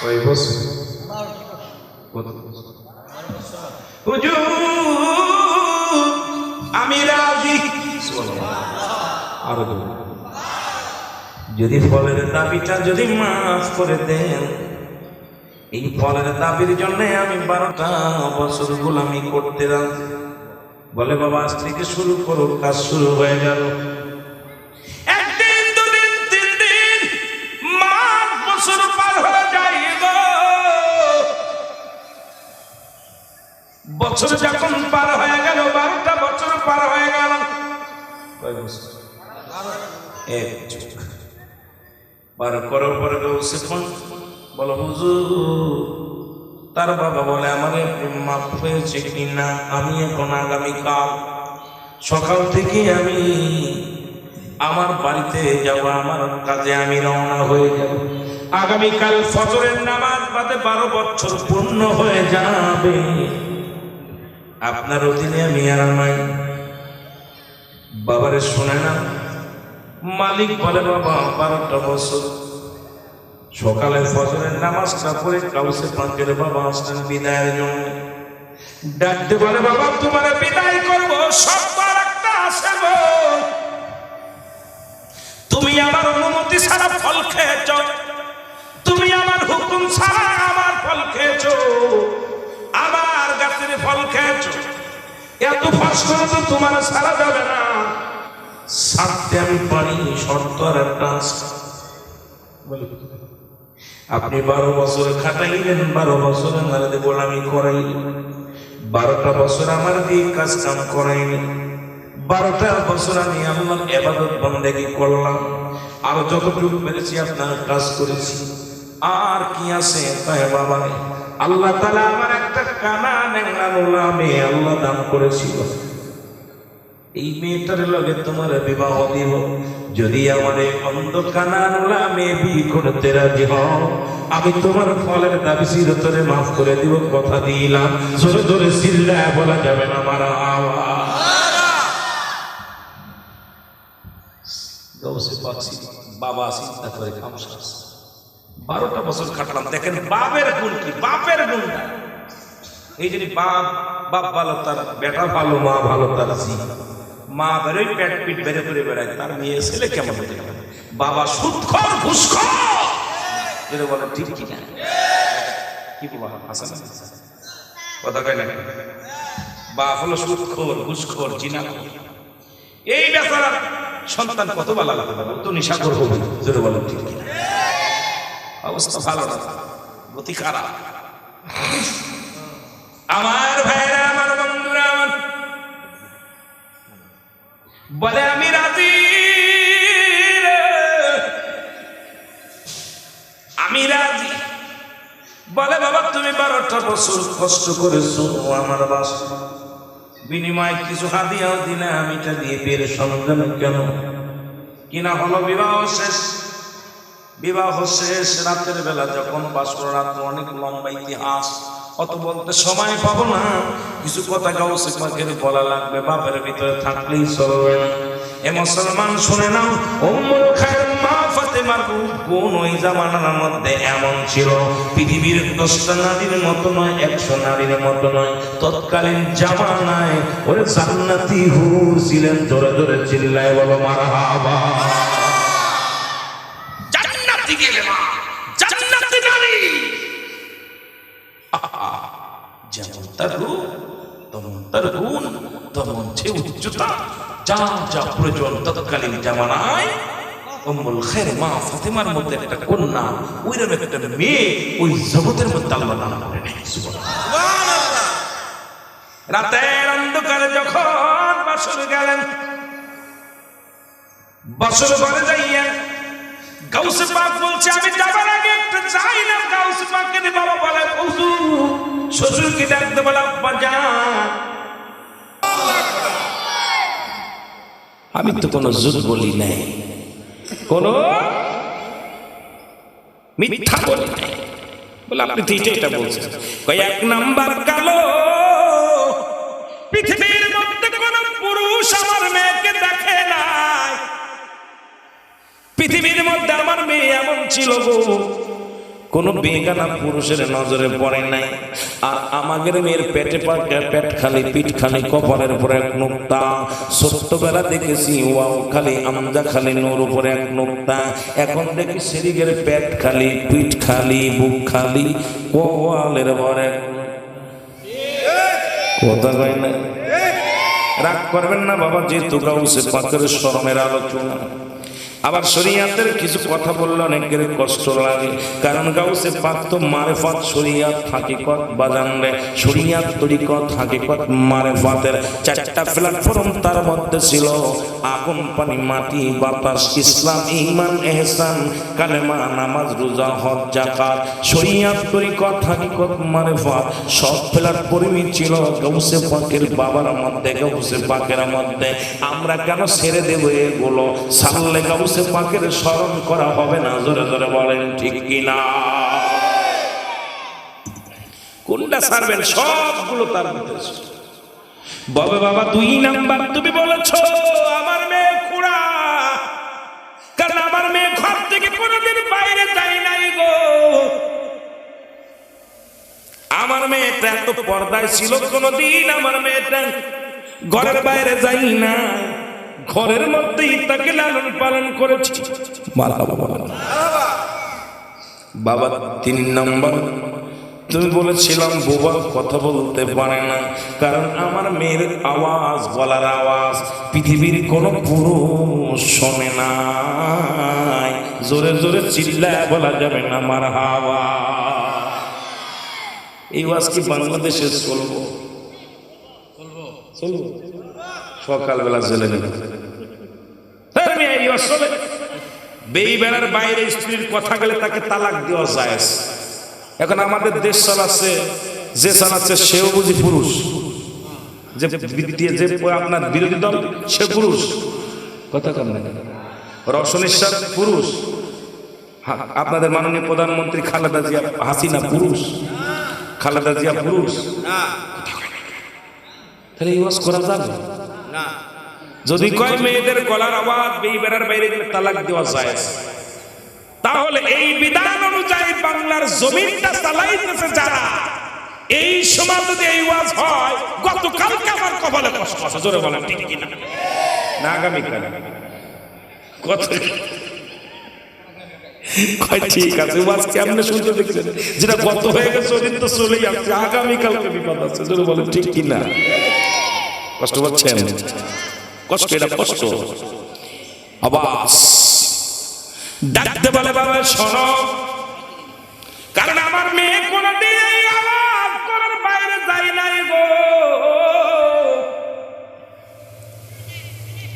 কয় বছর? হুজুর আমি রাজি। আরো যদি ফলের দাবিটা যদি মাফ করে দেন, এই ফলের দাবির জন্য আমি 12টা বছর গোলামি করতে রাজি। বলে, বাবা আজ থেকে শুরু করো, কাজ শুরু হয়ে গেল। একদিন, দুদিন, 3 দিন, মাস, বছর পার হয়ে যায় গো। বছর যখন পার হয়ে গেল, 12টা বছর পার হয়ে গেল। কয় বছর? 1 যুগ পার করার পরে গৌসে ফোন, বলো হুজুর, তার বাবা বলে, আমারে মাফ হয়েছে কিনা। আমি এখন আগামীকাল সকাল থেকে আমি আমার বাড়িতে যাব, আমার কাজে আমি রওনা হয়ে যাব। আগামীকাল ফজরের নামাজ বাদে 12 বছর পূর্ণ হয়ে যাবে। আপনার অধীনে আমি আর নাই। বাবারে শোনে না, মালিক বলে বাবা 12টা বছর সকালে ফজরের নামাজটা পড়ে কাউসে পাকের বাবা আসলেন বিদায়ের জন্য। ডাকতে বলে বাবা তোমার বিদায় করব, সবার একটা আছে গো, তুমি আমার অনুমতি ছাড়া ফল খেয়েছ, তুমি আমার হুকুম ছাড়া আমার ফল খেয়েছ, আমার গাছের ফল খেয়েছ, এত কষ্ট তো তোমার ছাড়া যাবে না, ছাড়তে আমি পারি, শর্ত আর একটা আছে। আপনি 12 বছর খাটাইলেন, 12 বছর আমার দিয়ে গোলামি করাইলেন, 12টা বছর আমার দিয়ে কাজ কাম করাইলেন, 12টা বছর আমি আল্লাহর ইবাদত বন্দেগী করলাম, আর যতটুকু পেরেছি আপনার কাজ করেছি, আর কি আছে তাই বাবা। আল্লাহ তাআলা আমার একটা কানা নেংরা নোলা মেয়ে আল্লাহ দান করেছিল, এই মেয়েটার লগে তোমার বিবাহ দিব, যদি আমার এই অন্ধ কানা নোলা মেয়ে বিয়ে করতে রাজি হও, আমি তোমার ফলের দাবি চিরতরে মাফ করে দিব, কথা দিলাম। জোরে জোরে চিল্লায় বলা যাবে না মারা বাবা চিন্তা করে খামসা 12টা বছর খাটলাম। দেখেন বাপের গুণ কি, বাপের গুণ না, এই যদি বাপ ভালো তার বেটা ভালো, মা ভালো তার জি, মা বেরোই পেট পিট বেড়ে করে বেড়ায়, তার মেয়ে ছেলে কেমন হতে পারে? বাবা সুদখোর ঘুষখোর, যেটা বলে ঠিক কি না? কি বাবা হাসান কথা কয় না, বাপ হলো সুদখোর ঘুষখোর জিনাখোর, এই বেচারা সন্তান কত ভালো লাগতে পারে, তো নিশাখোর হবে, যেটা বলে ঠিক কি না? অবস্থা ভালো না, গতি খারাপ। আমার ভাইরা, আমার বন্ধুরা, আমার বলে আমি রাজি, আমি রাজি। বলে বাবা তুমি 12টা বছর কষ্ট করেছো আমার বাসা, বিনিময় কিছু হাদিয়াও দিলে, আমি এটা দিয়ে বের সন্ধান কেন কিনা হলো। বিবাহ শেষ, বিবাহ শেষ রাতের বেলা যখন বাসর রাত, অনেক লম্বা ইতিহাস, অত বলতে সময় পাবো না, কিছু কথা গাউসে পাকের বলা লাগবে, বাপের ভিতরে থাকলেই চলবে না। এ মুসলমান শুনে নাও, উম্মুল খায়র মা ফাতেমার গুণ ওই জামানার মধ্যে এমন ছিল, পৃথিবীর 10টা নারীর মতো নয়, 100 নারীর মতো নয়, তৎকালীন জামানায় ওরে জান্নাতি হুর ছিলেন। জোরে জোরে চিল্লায় বলো মারহাবা। জান্নাতি গেলে মা, জান্নাতি নারী, যেমন তার রূপ তেমন তার গুণ, তেমন সে উচ্চতা, যা যা প্রয়োজন তৎকালীন জামানায় উম্মুল খায়র মা ফাতেমার মধ্যে একটা কন্যা, ওইরকম একটা মেয়ে ওই জগতের মধ্যে আল্লাহ দান করে নেয়। সুবহানাল্লাহ। রাতের অন্ধকারে যখন বাসর গেলেন, বাসর ঘরে যাইয়া গাউসে পাক বলছে আমি যাবার আগে একটা চাই না। গাউসে পাকের বাবা বলে হুজুর, শ্বশুরকে ডাকতে বলে আব্বা যান, আমি তো কোনো জুত বলি নাই, কোনো মিথ্যা বলি নাই। বলে আপনি তো এটা বলছেন, কই 1 নাম্বার কালো, পৃথিবীর মধ্যে কোন পুরুষ আমার মেয়েকে দেখে নাই, পৃথিবীর মধ্যে আমার মেয়ে এমন ছিল গো, কোন বেগানা পুরুষের নজরে পড়ে নাই। আর আমাদের মেয়ের পেটে পেট খালি, পিঠ খালি, কপালের উপরে 1 নোক্তা, ছোট্টবেলা দেখেছি ওয়াও খালি, আমজা খালি, নোর উপরে 1 নোক্তা, এখন দেখি শরীরের পেট খালি, পিঠ খালি, বুক খালি, কপালের উপরে কথা কয় না। রাগ করবেন না বাবা, যেহেতু গাউসে পাকের শরমের আলোচনা, আবার শরীয়তের কিছু কথা বললে অনেকের কষ্ট লাগে, কারণ গাউসে পাক তো মারেফাত, শরীয়ত, হাকিকত বাজান রে, শরীয়ত, তরিকত, হাকিকত, মারেফাতের 4টা প্ল্যাটফর্ম তার মধ্যে ছিল। আগুন, পানি, মাটি, বাতাস, ইসলাম, ঈমান, ইহসান, কালেমা, নামাজ, রোজা, হজ, যাকাত, শরীয়ত, তরিকত, হাকিকত, মারেফাত, সব প্ল্যাটফর্মই ছিল গাউসে পাকের বাবার মধ্যে, গাউসে পাকের মধ্যে। আমরা কেন ছেড়ে দেব এগুলো? সাল্লে গাউসে পাকের স্মরণ করা হবে না? জোরে জোরে বলেন ঠিক কিনা? কোনটা ছাড়বেন? সবগুলো তার ভিতরে। ববে বাবা 2 নাম্বার তুমি বলেছ আমার মেয়ে কুড়া, কারণ আমার মেয়ে ঘর থেকে কোনোদিন বাইরে যায় নাই গো। আমার মেয়েটা এত পর্দায় ছিল, কোনোদিন আমার মেয়েটা ঘরের বাইরে যাই না, ঘরের মধ্যেই তাকে লালন পালন করেছি। বাবা 3 নম্বর তুমি বলেছিলাম বোবা কথা বলতে পারে না, কারণ আমার মেয়ের আওয়াজ, বলার আওয়াজ পৃথিবীর কোনো পুরুষ শোনে না, জোরে জোরে চিল্লায় বলা যাবে না মারহাবা। এই ওয়াজ কি বাংলাদেশে চলবো? সকালবেলা চলে গেল বেইবেড়ার বাইরে স্ত্রীর কথা গেলে তাকে তালাক দেওয়া যায়। এখন আমাদের দেশ চালাচ্ছে, যে চালাচ্ছে সেও বুঝি পুরুষ, যে আপনার বিরোধী দল সে পুরুষ, কথা কম না। রসনিশ্বাস পুরুষ, আপনাদের মাননীয় প্রধানমন্ত্রী খালেদা জিয়া হাসিনা পুরুষ, খালেদা জিয়া পুরুষ। তাহলে এই ওয়াজ করা যাবে না। যদি কয় মেয়েদের গলার আওয়াজ বেইবেড়ার বাইরে গেলে তালাক দেওয়া যায়, তাহলে এই বিধান অনুযায়ী বাংলার জমিনটা চালাইতেছে যারা, এই সময় যদি এই ওয়াজ হয়, গতকালকে আমার কপালে কষ্ট আছে, জোরে বলেন ঠিক কিনা? না আগামীকাল কত ঠিক আছে, ওয়াজ কেমনে শুনতে দেখছেন? যেটা গত হয়ে গেছে ওদিন তো চলেই আসছে, আগামীকালকে বিপদ আছে, জোরে বলেন ঠিক কিনা? কষ্ট পাচ্ছেন? কষ্ট, এটা কষ্ট। আবাস ডাকতে বলে বাবা শোনো, কারণ আমার মেয়ে কোনদিন এই আওয়াজ করার বাইরে যায় নাই গো।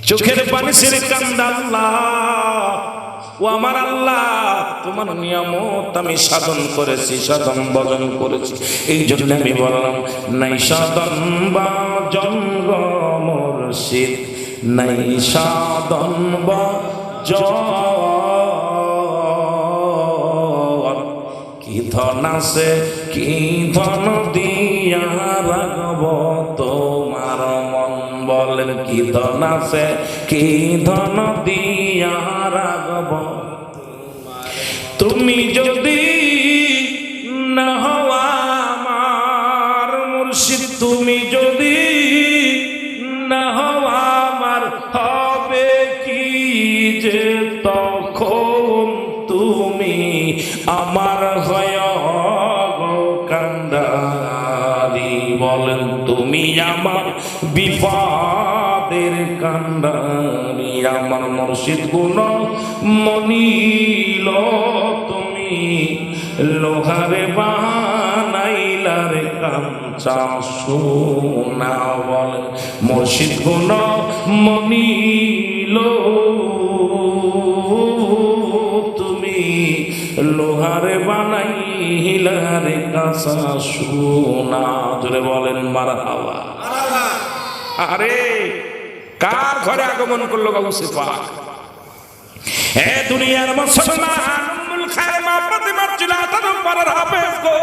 চোখের পানি ছেড়ে কান্দা আল্লাহ, ও আমার আল্লাহ তোমার নিয়ামত আমি সাধন করেছি, সাধন ভজন করেছি, এই জন্য আমি বললাম নাই সাধন ভজন গো মুর্শিদ, নাই সাধন ভজন, কি ধন আছে কি ধন দিয়া রাখব তোমার মন, বলেন কি ধন আছে কি ধন দিয়া রাখব, তুমি যদি না হওয়া আমার মুর্শিদ, তুমি যদি না হওয়া আমার, হবে কি যে তখন তুমি আমার হয় কান্ডারি, বলেন তুমি আমার বিপদের কান্ডারি, আমার মুর্শিদ গুণ মনিল তুমি লোহারে বানাইলারে কাঞ্চা সোনা, বলেন মুর্শিদ গুণ মনিল তুমি লোহারে বানাইলারে কাঁচা সোনা, ধরে বলেন মারহাবা। আরে কার ঘরে আগমন করলো গাউসে পাক? হে দুনিয়ার মুসলমান, উম্মুল খায়ের মা ফাতেমা জিলাতার পাড়ার হাফেজ গো,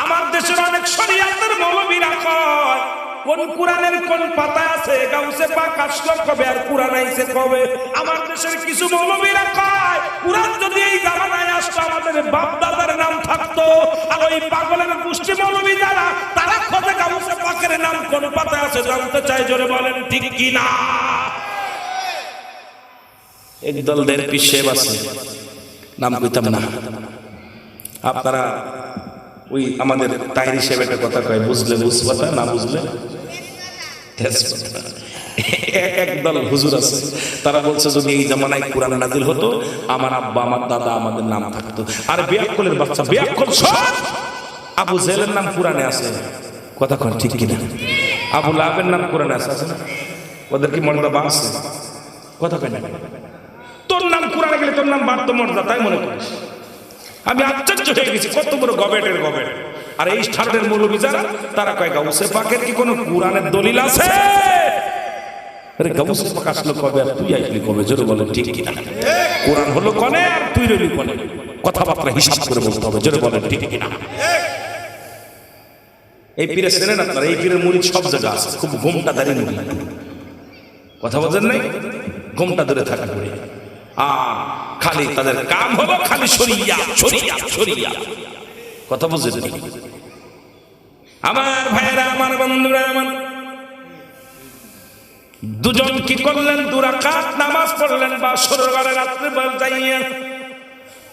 আমার দেশের অনেক শরিয়াতের মৌলবীরা কয় কোন কোরআনের কোন পাতা আছে গাউসে পাক আসলো কবে আর কোরআন আইছে কবে? আমার দেশের কিছু মৌলবীরা কয় কোরআন যদি এই জামানায় আসতো আমাদের বাপ দাদার নাম থাকতো, আর ওই পাগলের গোষ্ঠী মৌলবী যারা তারা খোঁজে গাউসে পাকের নাম কোন পাতা আছে জানতে চাই, জোরে বলেন ঠিক কি না? একদল দের পিছেব আছে, নাম কইতাম না, আপনারা ওই আমাদের তাহিরি সাহেব একটা কথা কয়, বুঝলে বুঝবাতা, না বুঝলে একদল হুজুর আছে, তারা বলছে যদি এই জামানায় কোরআন নাজিল হতো আমার আব্বা আমার দাদা আমাদের নাম থাকতো। আর বেয়াক্কলের বাচ্চা বেয়াক্কল সব, আবু জেহেলের নাম কোরআনে আছে, কথা কন ঠিক কিনা? আবু লাহাবের নাম কোরআনে আছে, আছে না? ওদের কি মর্যাদা আছে? কথা কয় না? তোর নাম কোরআনে গেলে তোর নাম বাড়তো মর্যাদা, তাই মনে করিস? আমি আশ্চর্য হয়ে গেছি, কত বড় গবেটের গবেট। আর এই স্টারের মৌলবী যারা তারা কয় গাউসে পাকের কি কোনো কোরআনের দলিল আছে? আরে গাউসে পাক আসলো কবে আর তুই আইলি কবে? জোরে বলে ঠিক কিনা? কোরআন হলো কোনে আর তুই রইলি কোনে? কথাবার্তা হিসাব করে বলতে হবে, জোরে বলে ঠিক কিনা? এই পীরের চেনেন আপনারা? এই পীরের মুরিদ সব জায়গা আছে, খুব ঘোমটা দাঁড়িয়ে মুরিদ। কথা বলছেন নাই? ঘোমটা ধরে থাকা করে, আর খালি তাদের কাম হলো খালি শরিয়া শরিয়া শরিয়া। কথা বুঝছেন? আমার ভাইয়েরা, আমার বন্ধুরা, আমার দুজন কি করলেন? 2 রাকাত নামাজ পড়লেন বাসর ঘরে রাত্রে যাইয়া।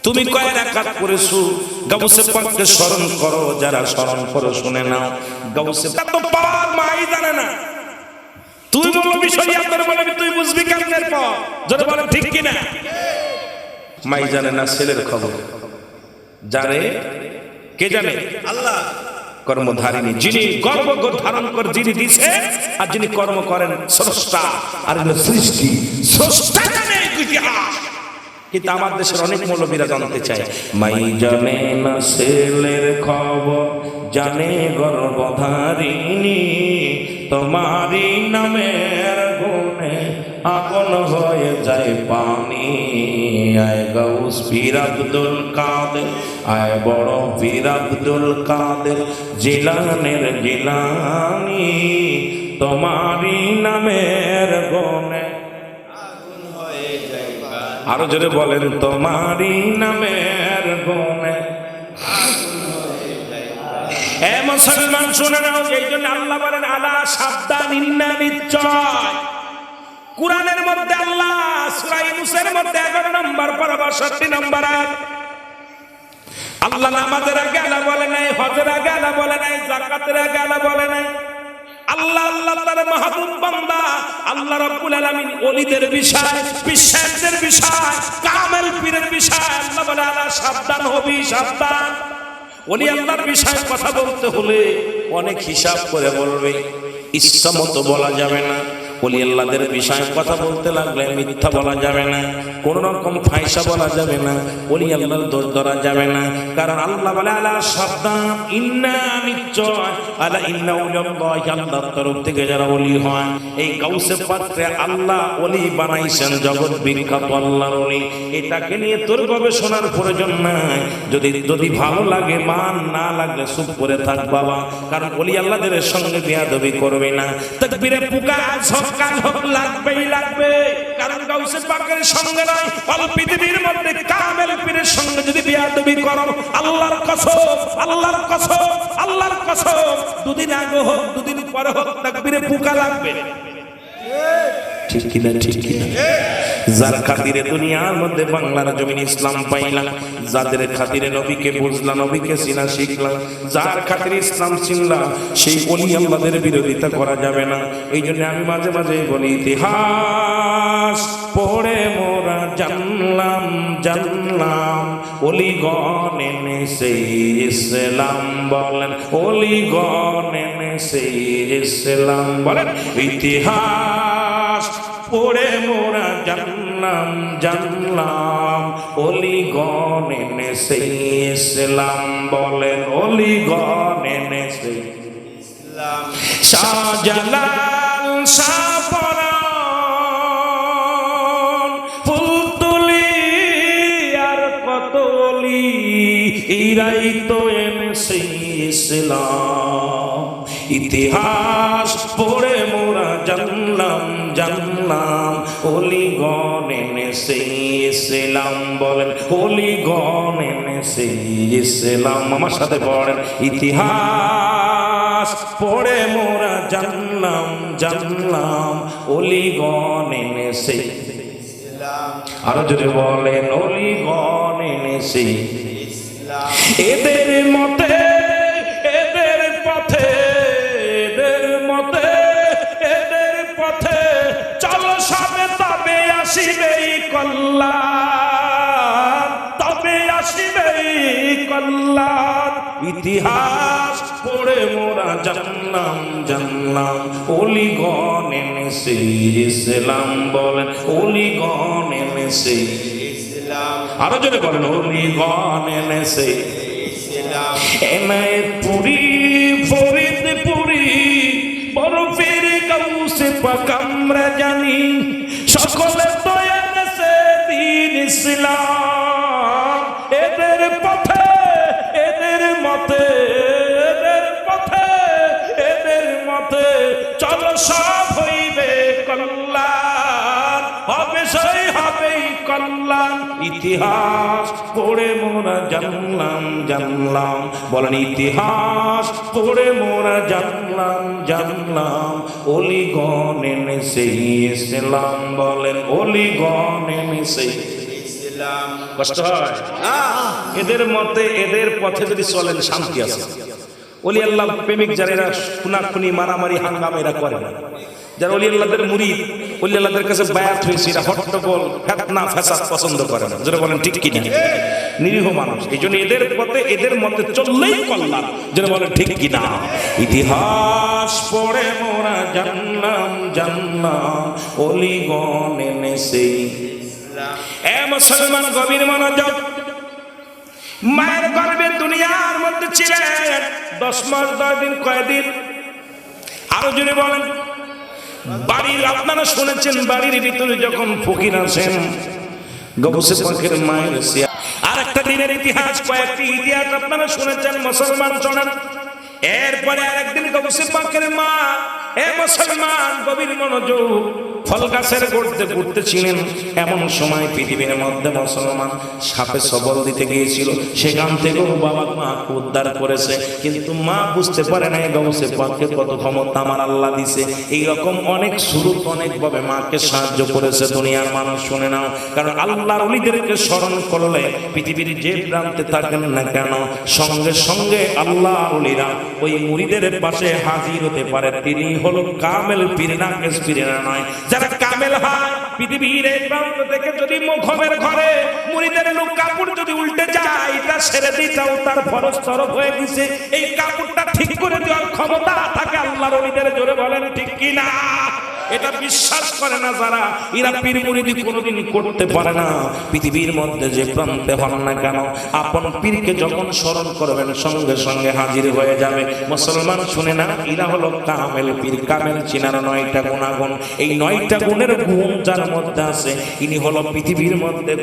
তুমি কয় রাকাত করেছো? গাউসে পাককে স্মরণ করো, যারা স্মরণ করো শুনে নাও। গাউসে পাক তো পাওয়ার মাই জানে না। তুই বলো বিষয় আপনার বলে তুই বুঝবি কেমনের পর, যদি বলেন ঠিক কিনা? মাই জানে না ছেলের খবর, জানে কে জানে? আল্লাহ। কর্মধারিণী যিনি গর্ব ধারণ করে যিনি দিছে, আর যিনি কর্ম করেন স্রষ্টা, আর সৃষ্টি স্রষ্টা জানে ইতিহাস। কিন্তু আমার দেশের অনেক মৌলবীরা জানতে চায়, মাই জানে না ছেলের খবর, জানে গর্ভধারিণী, তোমারই নামের গুণে আপন হয়ে যায় পানি। আয় গাউস পীর আব্দুল কাদের, আয় বড় পীর আব্দুল কাদের, জিলানের জিলানি, তোমারই নামের গুণে আগুন হয়ে যায় পানি। আরো জোরে বলেন, তোমারই নামের গুণে আগুন হয়ে যায় পানি। এ মুসলমান শুনে নাও, এই জন্য আল্লাহ বলেন আলা সাবধান, ইন্না নিশ্চয়। কুরআনের মধ্যে আল্লাহ সূরা ইউনূসের মধ্যে 11 নম্বর পারা 62 নম্বর আয়াত, আল্লাহ নামাজের আগে আল্লাহ বলে নাই, হজের আগে আল্লাহ বলে নাই, যাকাতের আগে আল্লাহ বলে নাই। আল্লাহ আল্লাহ তার মাহবুব বান্দা আল্লাহ রাব্বুল আলামিন ওলিদের বিষয়, বিশ্বাসের বিষয়, কামেল পীরের বিষয় আল্লাহ বলে আলা সাবধান হবি, সাবধান। ওলি আল্লাহর বিষয়ে কথা বলতে হলে অনেক হিসাব করে বলবে, ইচ্ছা মতো বলা যাবে না। ওলি আল্লাহদের বিষয়ে কথা বলতে লাগলে মিথ্যা বলা যাবে না, কোন রকম ফায়সা বলা যাবে না, ওলি আল্লাহর দোষ ধরা যাবে না। কারণ আল্লাহ বলে আলা সাবধান, ইন্না নিশ্চয়, আলা ইন্না উলিয়াল্লাহি, আল্লাহর তরফ থেকে যারা ওলি হয়। এই গাউসে পাককে আল্লাহ ওলি বানাইছেন, জগৎ বিখ্যাত আল্লাহর ওলি। এটাকে নিয়ে তোর গবেষণার প্রয়োজন নাই। যদি ভালো লাগে মান, না লাগলে চুপ করে থাক বাবা। কারণ ওলি আল্লাহদের সঙ্গে বেয়াদবি করবে না। তাকবীরে পুকা সকাল হোক লাগবেই লাগবে, কারণ গাউসে পাকের সঙ্গে নয়, অল পৃথিবীর মধ্যে কামেল পীরের সঙ্গে যদি বেয়াদবি করো, আল্লাহর কসম, আল্লাহর কসম, আল্লাহর কসম, 2 দিন আগে হোক 2 দিন পরে হোক তাকবীরে পুকা লাগবে। ঠিক কিনা? ঠিক কিনা? যার খাতিরে দুনিয়ার মধ্যে বাংলার জমিন ইসলাম পাইলাম, যাদের খাতিরে নবীকে বুঝলাম, নবীকে চিনা শিখলাম, যার খাতিরে ইসলাম চিনলাম, সেই ওলি আল্লাহদের বিরোধিতা করা যাবে না। এই জন্য আমি মাঝে মাঝে বলি, ইতিহাস পড়ে মোরা জানলাম জানলাম, ওলিগণ এনেছে ইসলাম। বলেন ওলিগণ এনেছে ইসলাম। বলেন ইতিহাস পড়ে মোরা জানলাম জানলাম, ওলিগণ এনেছে ইসলাম। বলেন ওলিগণ এনেছে ইসলাম। শাহজালাল শাহপরাণ ফুলতুলি আর কত ওলি, ইরাই তো এনেছে ইসলাম। ইতিহাস পড়ে মোরা জানলাম জানলাম, ওলিগণ এনেছে ইসলাম। বলেন ওলিগণ এনেছে ইসলাম। আমার সাথে পড়েন, ইতিহাস পড়ে মোরা জানলাম জানলাম, ওলিগণ এনেছে ইসলাম। আরো যদি বলেন ওলিগণ এনেছে ইসলাম। এদের মতে, এদের পথে, এদের মতে, এদের পথে চলো সবে, তবে আসিবেই কল্যাণ, তবে আসিবেই কল্যাণ। ইতিহাস পড়ে মোরা জানলাম জানলাম, ওলিগণ এনেছে ইসলাম। বলেন ওলিগণ এনেছে ইসলাম। আরো জোরে বলেন ওলিগণ এনেছে ইসলাম। এনায়েতপুরি ফরিদপুরি বরফের গাউসে পাক আমরা জানি, সকলে তো এনেছে দ্বীন ইসলাম। এদের পথে, এদের মতে, এদের পথে ইতিহাস পড়ে মোরা জানলাম জানলাম, বলেন ইতিহাস পড়ে মোরা জানলাম জানলাম, অলিগণ এনেছে ইসলাম, বলেন অলিগণ এনেছে ইসলাম। কষ্ট হয় এদের মতে, এদের পথে যদি চলেন শান্তি আছে। ওলি আল্লাহ প্রেমিক যারা, এরা খুনাখুনি মারামারি হাঙ্গামা এরা করে না। যারা ওলি আল্লাহদের মুরিদ, ওলি আল্লাহদের কাছে বায়াত হয়েছে, এরা হট্টগোল ফিতনা ফাসাদ পছন্দ করে না। যারা বলেন ঠিক কিনা, নিরীহ মানুষ। এই জন্য এদের পথে, এদের মতে চললেই কল্যাণ। যারা বলেন ঠিক কিনা। ইতিহাস পড়ে মোরা জানলাম জানলাম, অলিগণ এনেছে ইসলাম। এ মুসলমান গভীর মনোযোগ। মায়ের গর্ভে দুনিয়ার মধ্যে ছিলেন 10 মাস 10 দিন, কয়দিন? আরো জোরে বলেন। বাড়ির, আপনারা শুনেছেন বাড়ির ভিতরে যখন ফকির আসেন, গৌসে পাকের মায়ের সিয়া। আর একটা দিনের ইতিহাস, কয়েকটি ইতিহাস আপনারা শুনেছেন, মুসলমান শোনেন। এরপরে আরেকদিন গৌসে পাকের মা, এ মুসলমান গভীর মনোযোগ, ফল গাছের গড়তে ঘুরতেছিলেন। এমন সময় পৃথিবীর মধ্যে মুসলমান সাপে সবল দিতে গিয়েছিল, সেখান থেকেও বাবা মাকে উদ্ধার করেছে। কিন্তু মা বুঝতে পারে না গৌসে পাককে কত ক্ষমতা আমার আল্লাহ দিছে। এইরকম অনেক সুরত, অনেকভাবে মাকে সাহায্য করেছে। দুনিয়ার মানুষ শুনে নাও, কারণ আল্লাহর ওলিদেরকে স্মরণ করলে পৃথিবীর যে প্রান্তে থাকেন না কেন, সঙ্গে সঙ্গে আল্লাহর ওলিরা ওই মুরিদের পাশে হাজির হতে পারে। তিনি হলো কামেল পীর, নাকেশ পীর নয়। যারা কামেল হয়, পৃথিবীর এই প্রান্ত থেকে যদি মুখমের ঘরে মুরিদের লোক কাপড় যদি উল্টে যায়, এটা ছেড়ে দিতেও তার ফরজ তরফ হয়ে গেছে। এই কাপড়টা ঠিক করে দেওয়ার ক্ষমতা থাকে আল্লাহর ওলিদের। জোরে বলেন ঠিক কিনা। এটা বিশ্বাস করে না যারা, এরা পীর মুরিদি কোনোদিন করতে পারে না। পৃথিবীর মধ্যে যে প্রান্তে হন না কেন, আপন পীরকে যখন স্মরণ করবেন, সঙ্গে সঙ্গে হাজির হয়ে যাবে। মুসলমান শুনে না, এরা হলো কামেল পীর। কামেল চিনার 9টা গুণাগুণ। এই 9টা গুণের গুণ যার মধ্যে আছে, ইনি হলো পৃথিবীর মধ্যে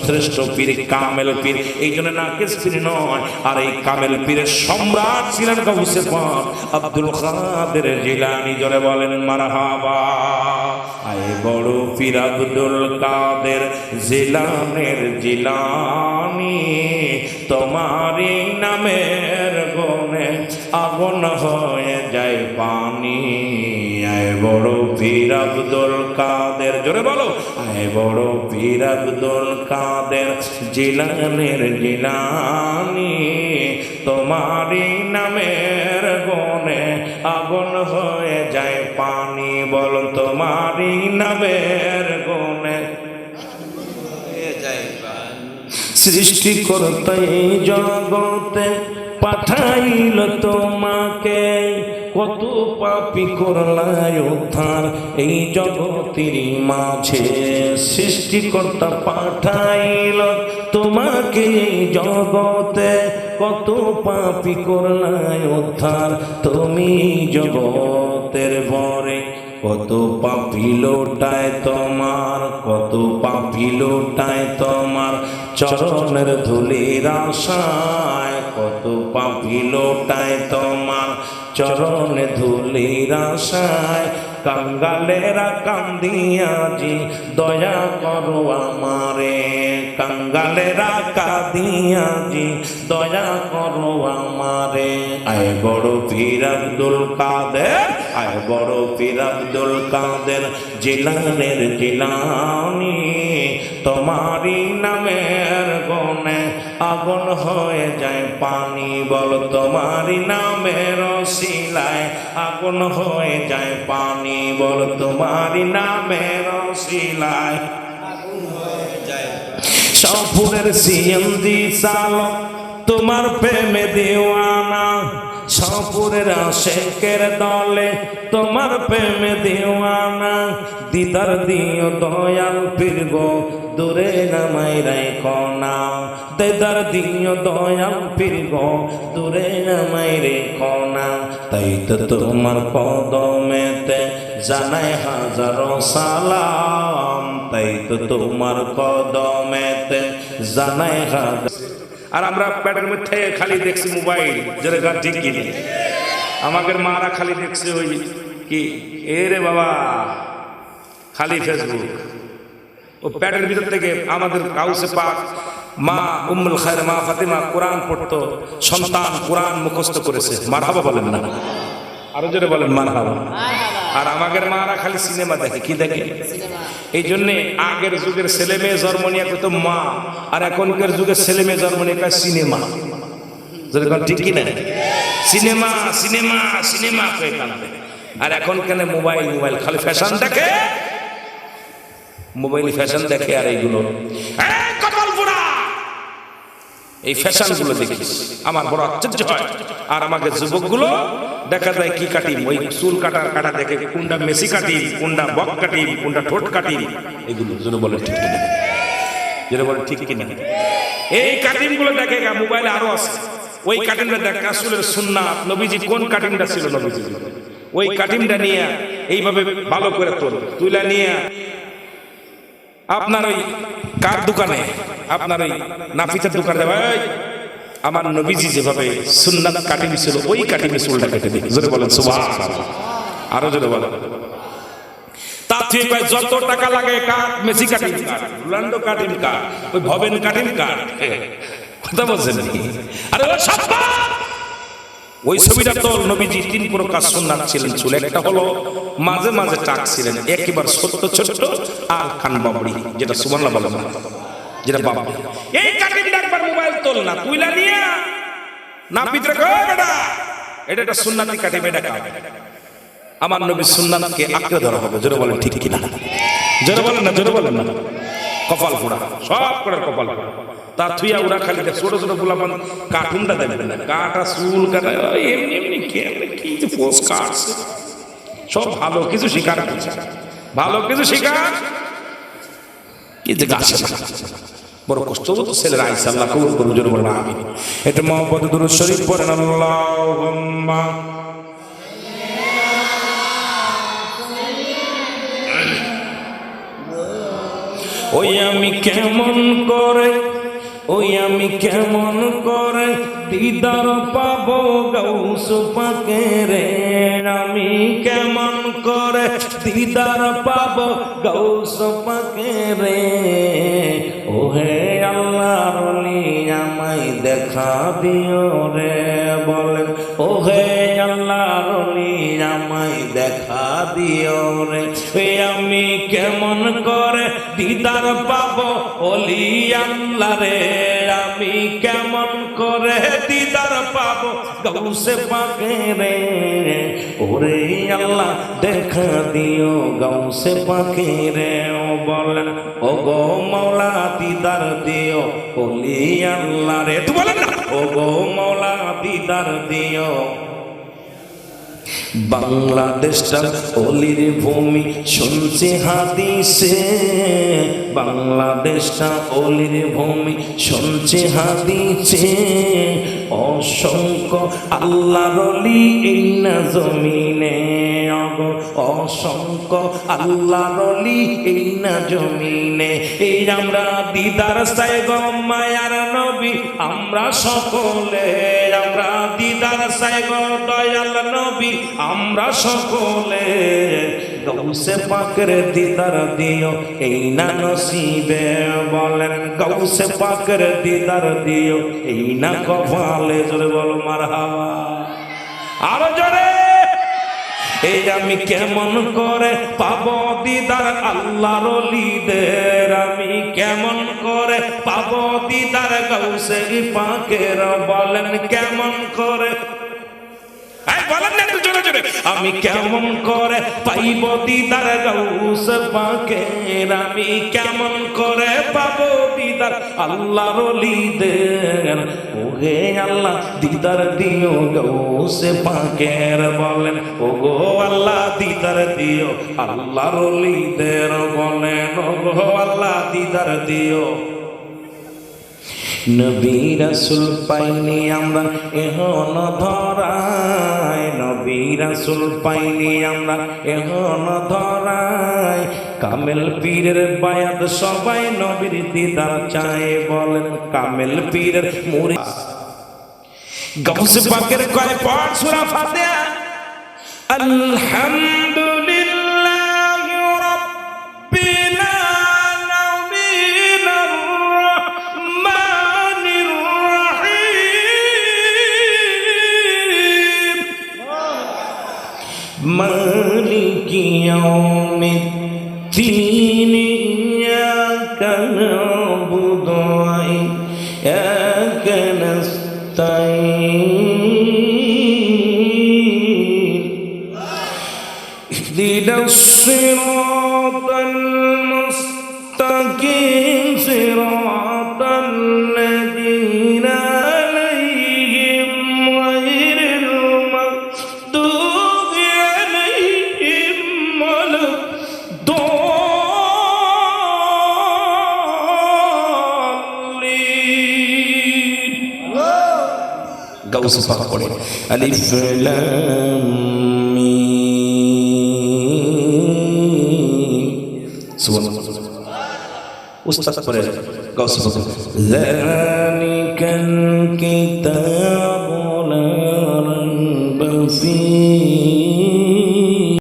শ্রেষ্ঠ পীর, কামেল পীর। এই জন্য নাকেশ পীর নয়। আর এই কামেল পীরের সম্রাট ছিলেন গৌসে পাক আব্দুল কাদের জিলানী। জোরে বলেন মারহাবা। আয় বড় পীর আব্দুল কাদের জিলানের জিলানী, তোমারই নামের গুণে আগুন হয়ে যায় পানি। আয় বড় পীর আব্দুল কাদের, জোরে বলো। আয় বড় পীর আব্দুল কাদের জিলানের জিলানী, তোমারই নামের গুণে আগুন হয়ে যায় পানি। বল তোমারই নামের গুণে হয়ে যায় পানি। সৃষ্টিকর্তা এই জগতে পাঠাইল তোমাকে, কত পাপী করলাই উদ্ধার এই জগতের মাঝে। সৃষ্টিকর্তা পাঠাইল তোমাকে এই জগতে, কত পাপী করলাই উদ্ধার তুমি জগতের ভরে। কত পাপী লোটায় তোমার, কত পাপী লোটায় তোমার চরণের ধুলির আশায়। কত পাপী লোটায় তোমার চরণে ধুলির আশায়। কাঙ্গালেরা কান্দিয়াজি দয়া করো আমারে, কাঙ্গালেরা কাঁদিয়াজি দয়া করো আমারে। আয় বড় পীর আব্দুল কাদের, আয় বড় পীর আব্দুল কাদের জিলানের জিলানী, তোমারই নামের গুণে আগুন হয়ে যায় পানি। বল তোমারই নামের ওসিলায় আগুন হয়ে যায় পানি। বল তোমারই নামের ওসিলায় আগুন হয়ে যায়। সফুরের সিএনজি চালক তোমার প্রেমে দিওয়ানা, সফুরের আশেকের দলে তোমার প্রেমে দিওয়ানা। দিদার দিও দয়াল পীর গো দূরে নামাই রাখো না, দিদার দিও দয়াল পীর গো দূরে নামাই রেখো না। তাই তো তোমার কদমেতে জানাই হাজারো সালাম, তাই তো তোমার কদমেতে জানাই হাজার। আর আমরা পেটের মধ্যে খালি দেখছি মোবাইল, যেটা গান ঠিক কিনে। আমাদের মারা খালি দেখছে ওই কি, এ রে বাবা খালি ফেসবুক, ও পেটের ভিতর থেকে আমাদের কাউসে পাক মা উম্মুল খায়র মা ফাতেমা কোরআন পড়তো, সন্তান কোরআন মুখস্থ করেছে। মারহাবা বলেন না, আরো জোরে বলেন মারহাবা। আর আমাদের মারা খালি সিনেমা দেখে, কি দেখে? এই জন্যে আগের যুগের ছেলে মেয়ে জন্ম নিয়ে কত মা, আর এখনকার যুগের ছেলে মেয়ে জন্ম নিয়ে সিনেমা। ঠিক কিনা? সিনেমা সিনেমা সিনেমা হয়ে কাঁদবে। আর এখন কেন মোবাইল মোবাইল, খালি ফ্যাশন দেখে, মোবাইল ফ্যাশন দেখে। আর এইগুলো কপাল পোড়া, এই ফ্যাশন গুলো দেখিস আমার বড় আশ্চর্য হয়। আর আমাকে যুবকগুলো দেখা যায় কি কাটিম, ওই চুল কাটা দেখে কোনটা মেসি কাটিম, কোনটা বক কাটিম, কোনটা ঠোঁট কাটিম, এগুলো যেটা বলে ঠিক কিনা, যেটা বলে ঠিক কিনা। এই কাটিং গুলো দেখে মোবাইলে আরো আছে। ওই কাটিংটা দেখ রাসূলের সুন্নাত, নবীজি কোন কাটিংটা ছিল নবীজি, ওই কাটিংটা নিয়ে এইভাবে ভালো করে তুলে নিয়ে আপনার ওই কার দোকানে, আপনার ওই নাফিসের দোকানে, ভাই আমার নবীজি যেভাবে সুন্নাত কাটিং ছিল ওই কাটিং চুলটা কেটে দিই। জোরে বলেন সুবহানাল্লাহ, আরো জোরে বলেন। তার থেকে যত টাকা লাগে কাট, মেসি কাটিং কাট, রোনাল্ডো কাটিং কাট, ওই ভবেন কাটিং কাট, কথা বলছেন কি? আরে ও সাব্বা, ওই ছবিটা তো নবীজি 3 প্রকার সুন্নাত ছিলেন চুল। একটা হলো মাঝে মাঝে টাক ছিলেন, একেবারে ছোট ছোট, আর কান বাবড়ি, যেটা সুবহানাল্লাহ বলেন, যেটা বাবড়ি। এই কাটিংটা একবার মোবাইল তোল না, তুইলা নিয়ে না পিতরে কো বেটা, এটা একটা সুন্নাতি কাটিং, এটা কাট। আমার নবীর সুন্নাতকে আঁকড়ে ধরা হবে। জোরে বলেন ঠিক কিনা, জোরে বলেন না, জোরে বলেন না। কপাল পোড়া, সব করে কপাল পোড়া। তার থুইয়া ওরা খালি ছোট ছোট গোলাপান কার্টুনটা দেখবে না, কাটা চুল কাটা এমনি এমনি কি যে পোস্ট কাটছে। সব ভালো কিছু শিকার করছে, ভালো কিছু শিকার কি যে গাছে বড় কষ্ট হতো ছেলেরা। আইসা আল্লাহ কবুল করুন, জোরে বলেন আমিন। এটা মুহাম্মদ দুরূদ শরীফ পড়েন, আল্লাহুম্মা ওই আমি কেমন করে, ওই আমি কেমন করে দিদার পাবো গাউস পাকের, আমি কেমন করে দিদার পাবো গাউস পাকের। ও হে আল্লাহর ওলি আমায় দেখা দিও রে, বলেন ও হে আল্লাহর ওলি আমায় দেখা দিও রে। আমি কেমন করে দিদার পাবো ওলি আল্লাহ রে, আমি কেমন করে দিদার পাবো গাউসে পাকের। ওরে আল্লাহ দেখা দিও গাউসে পাকের। ও বলেন ও গো মাওলা দিদার দিও ওলি আল্লাহ রে, তো বলেন না ও গো মাওলা দিদার দিও। বাংলাদেশটা অলির ভূমি শুনছি হাদিসে, বাংলাদেশটা অলির ভূমি শুনছি হাদিসে। অসংখ্য আল্লাহর ওলি এই না জমিনে, অসংখ্য আল্লাহর ওলি এই না জমিনে। এই আমরা দিদার চাই গো মায়ার নবী, আমরা সকলে, আমরা দিদার চাই গো দয়াল নবী, আমরা সকলে। গাউসে পাকের দিদার দিও এই না নসিবে, বলেন গাউসে পাকের দিদার দিও এই না কপালে। জোরে বলো মারহাবা, আরো জোরে। এই আমি কেমন করে পাবো দিদার আল্লাহর ওলিদের, আমি কেমন করে পাবো দিদার গাউসে পাকের, বলেন কেমন করে, বলেন না একটু জোরে জোরে। আমি কেমন করে পাইব দিদার গাউস পাকের, আমি কেমন করে পাবো দিদার আল্লাহর ওলিদের। ওহে আল্লাহ দিদার দিও গাউস পাকের, বলেন ও গো আল্লাহ দিদার দিও আল্লাহর ওলিদের, বলেন ও গো আল্লাহ দিদার দিও। নবী রাসূল পাইনি আমরা এখন ধরায়, নবী রাসূল পাইনি আমরা এখন ধরায়। কামেল পীরের বায়াত সবাই নবীর দিদার চায়, বলেন কামেল পীরের মুরিদ। গাউসে পাকের কয় পাঠ সূরা ফাতিহা, আলহামদুলিল্লাহি রাব্বিল আলামিন। يوم الدين إياك نعبد وإياك نستعين اهدنا الصراط المستقيم صراط الذين عليهم غير المغضوب عليهم ولا الضالين গাউস পাক পড়ে আলিফ লাম মিম সুবহানাল্লাহ উস্তাদ পড়ে গাউস পাক যালিকাল কিতাবু লা রাইবা ফীহি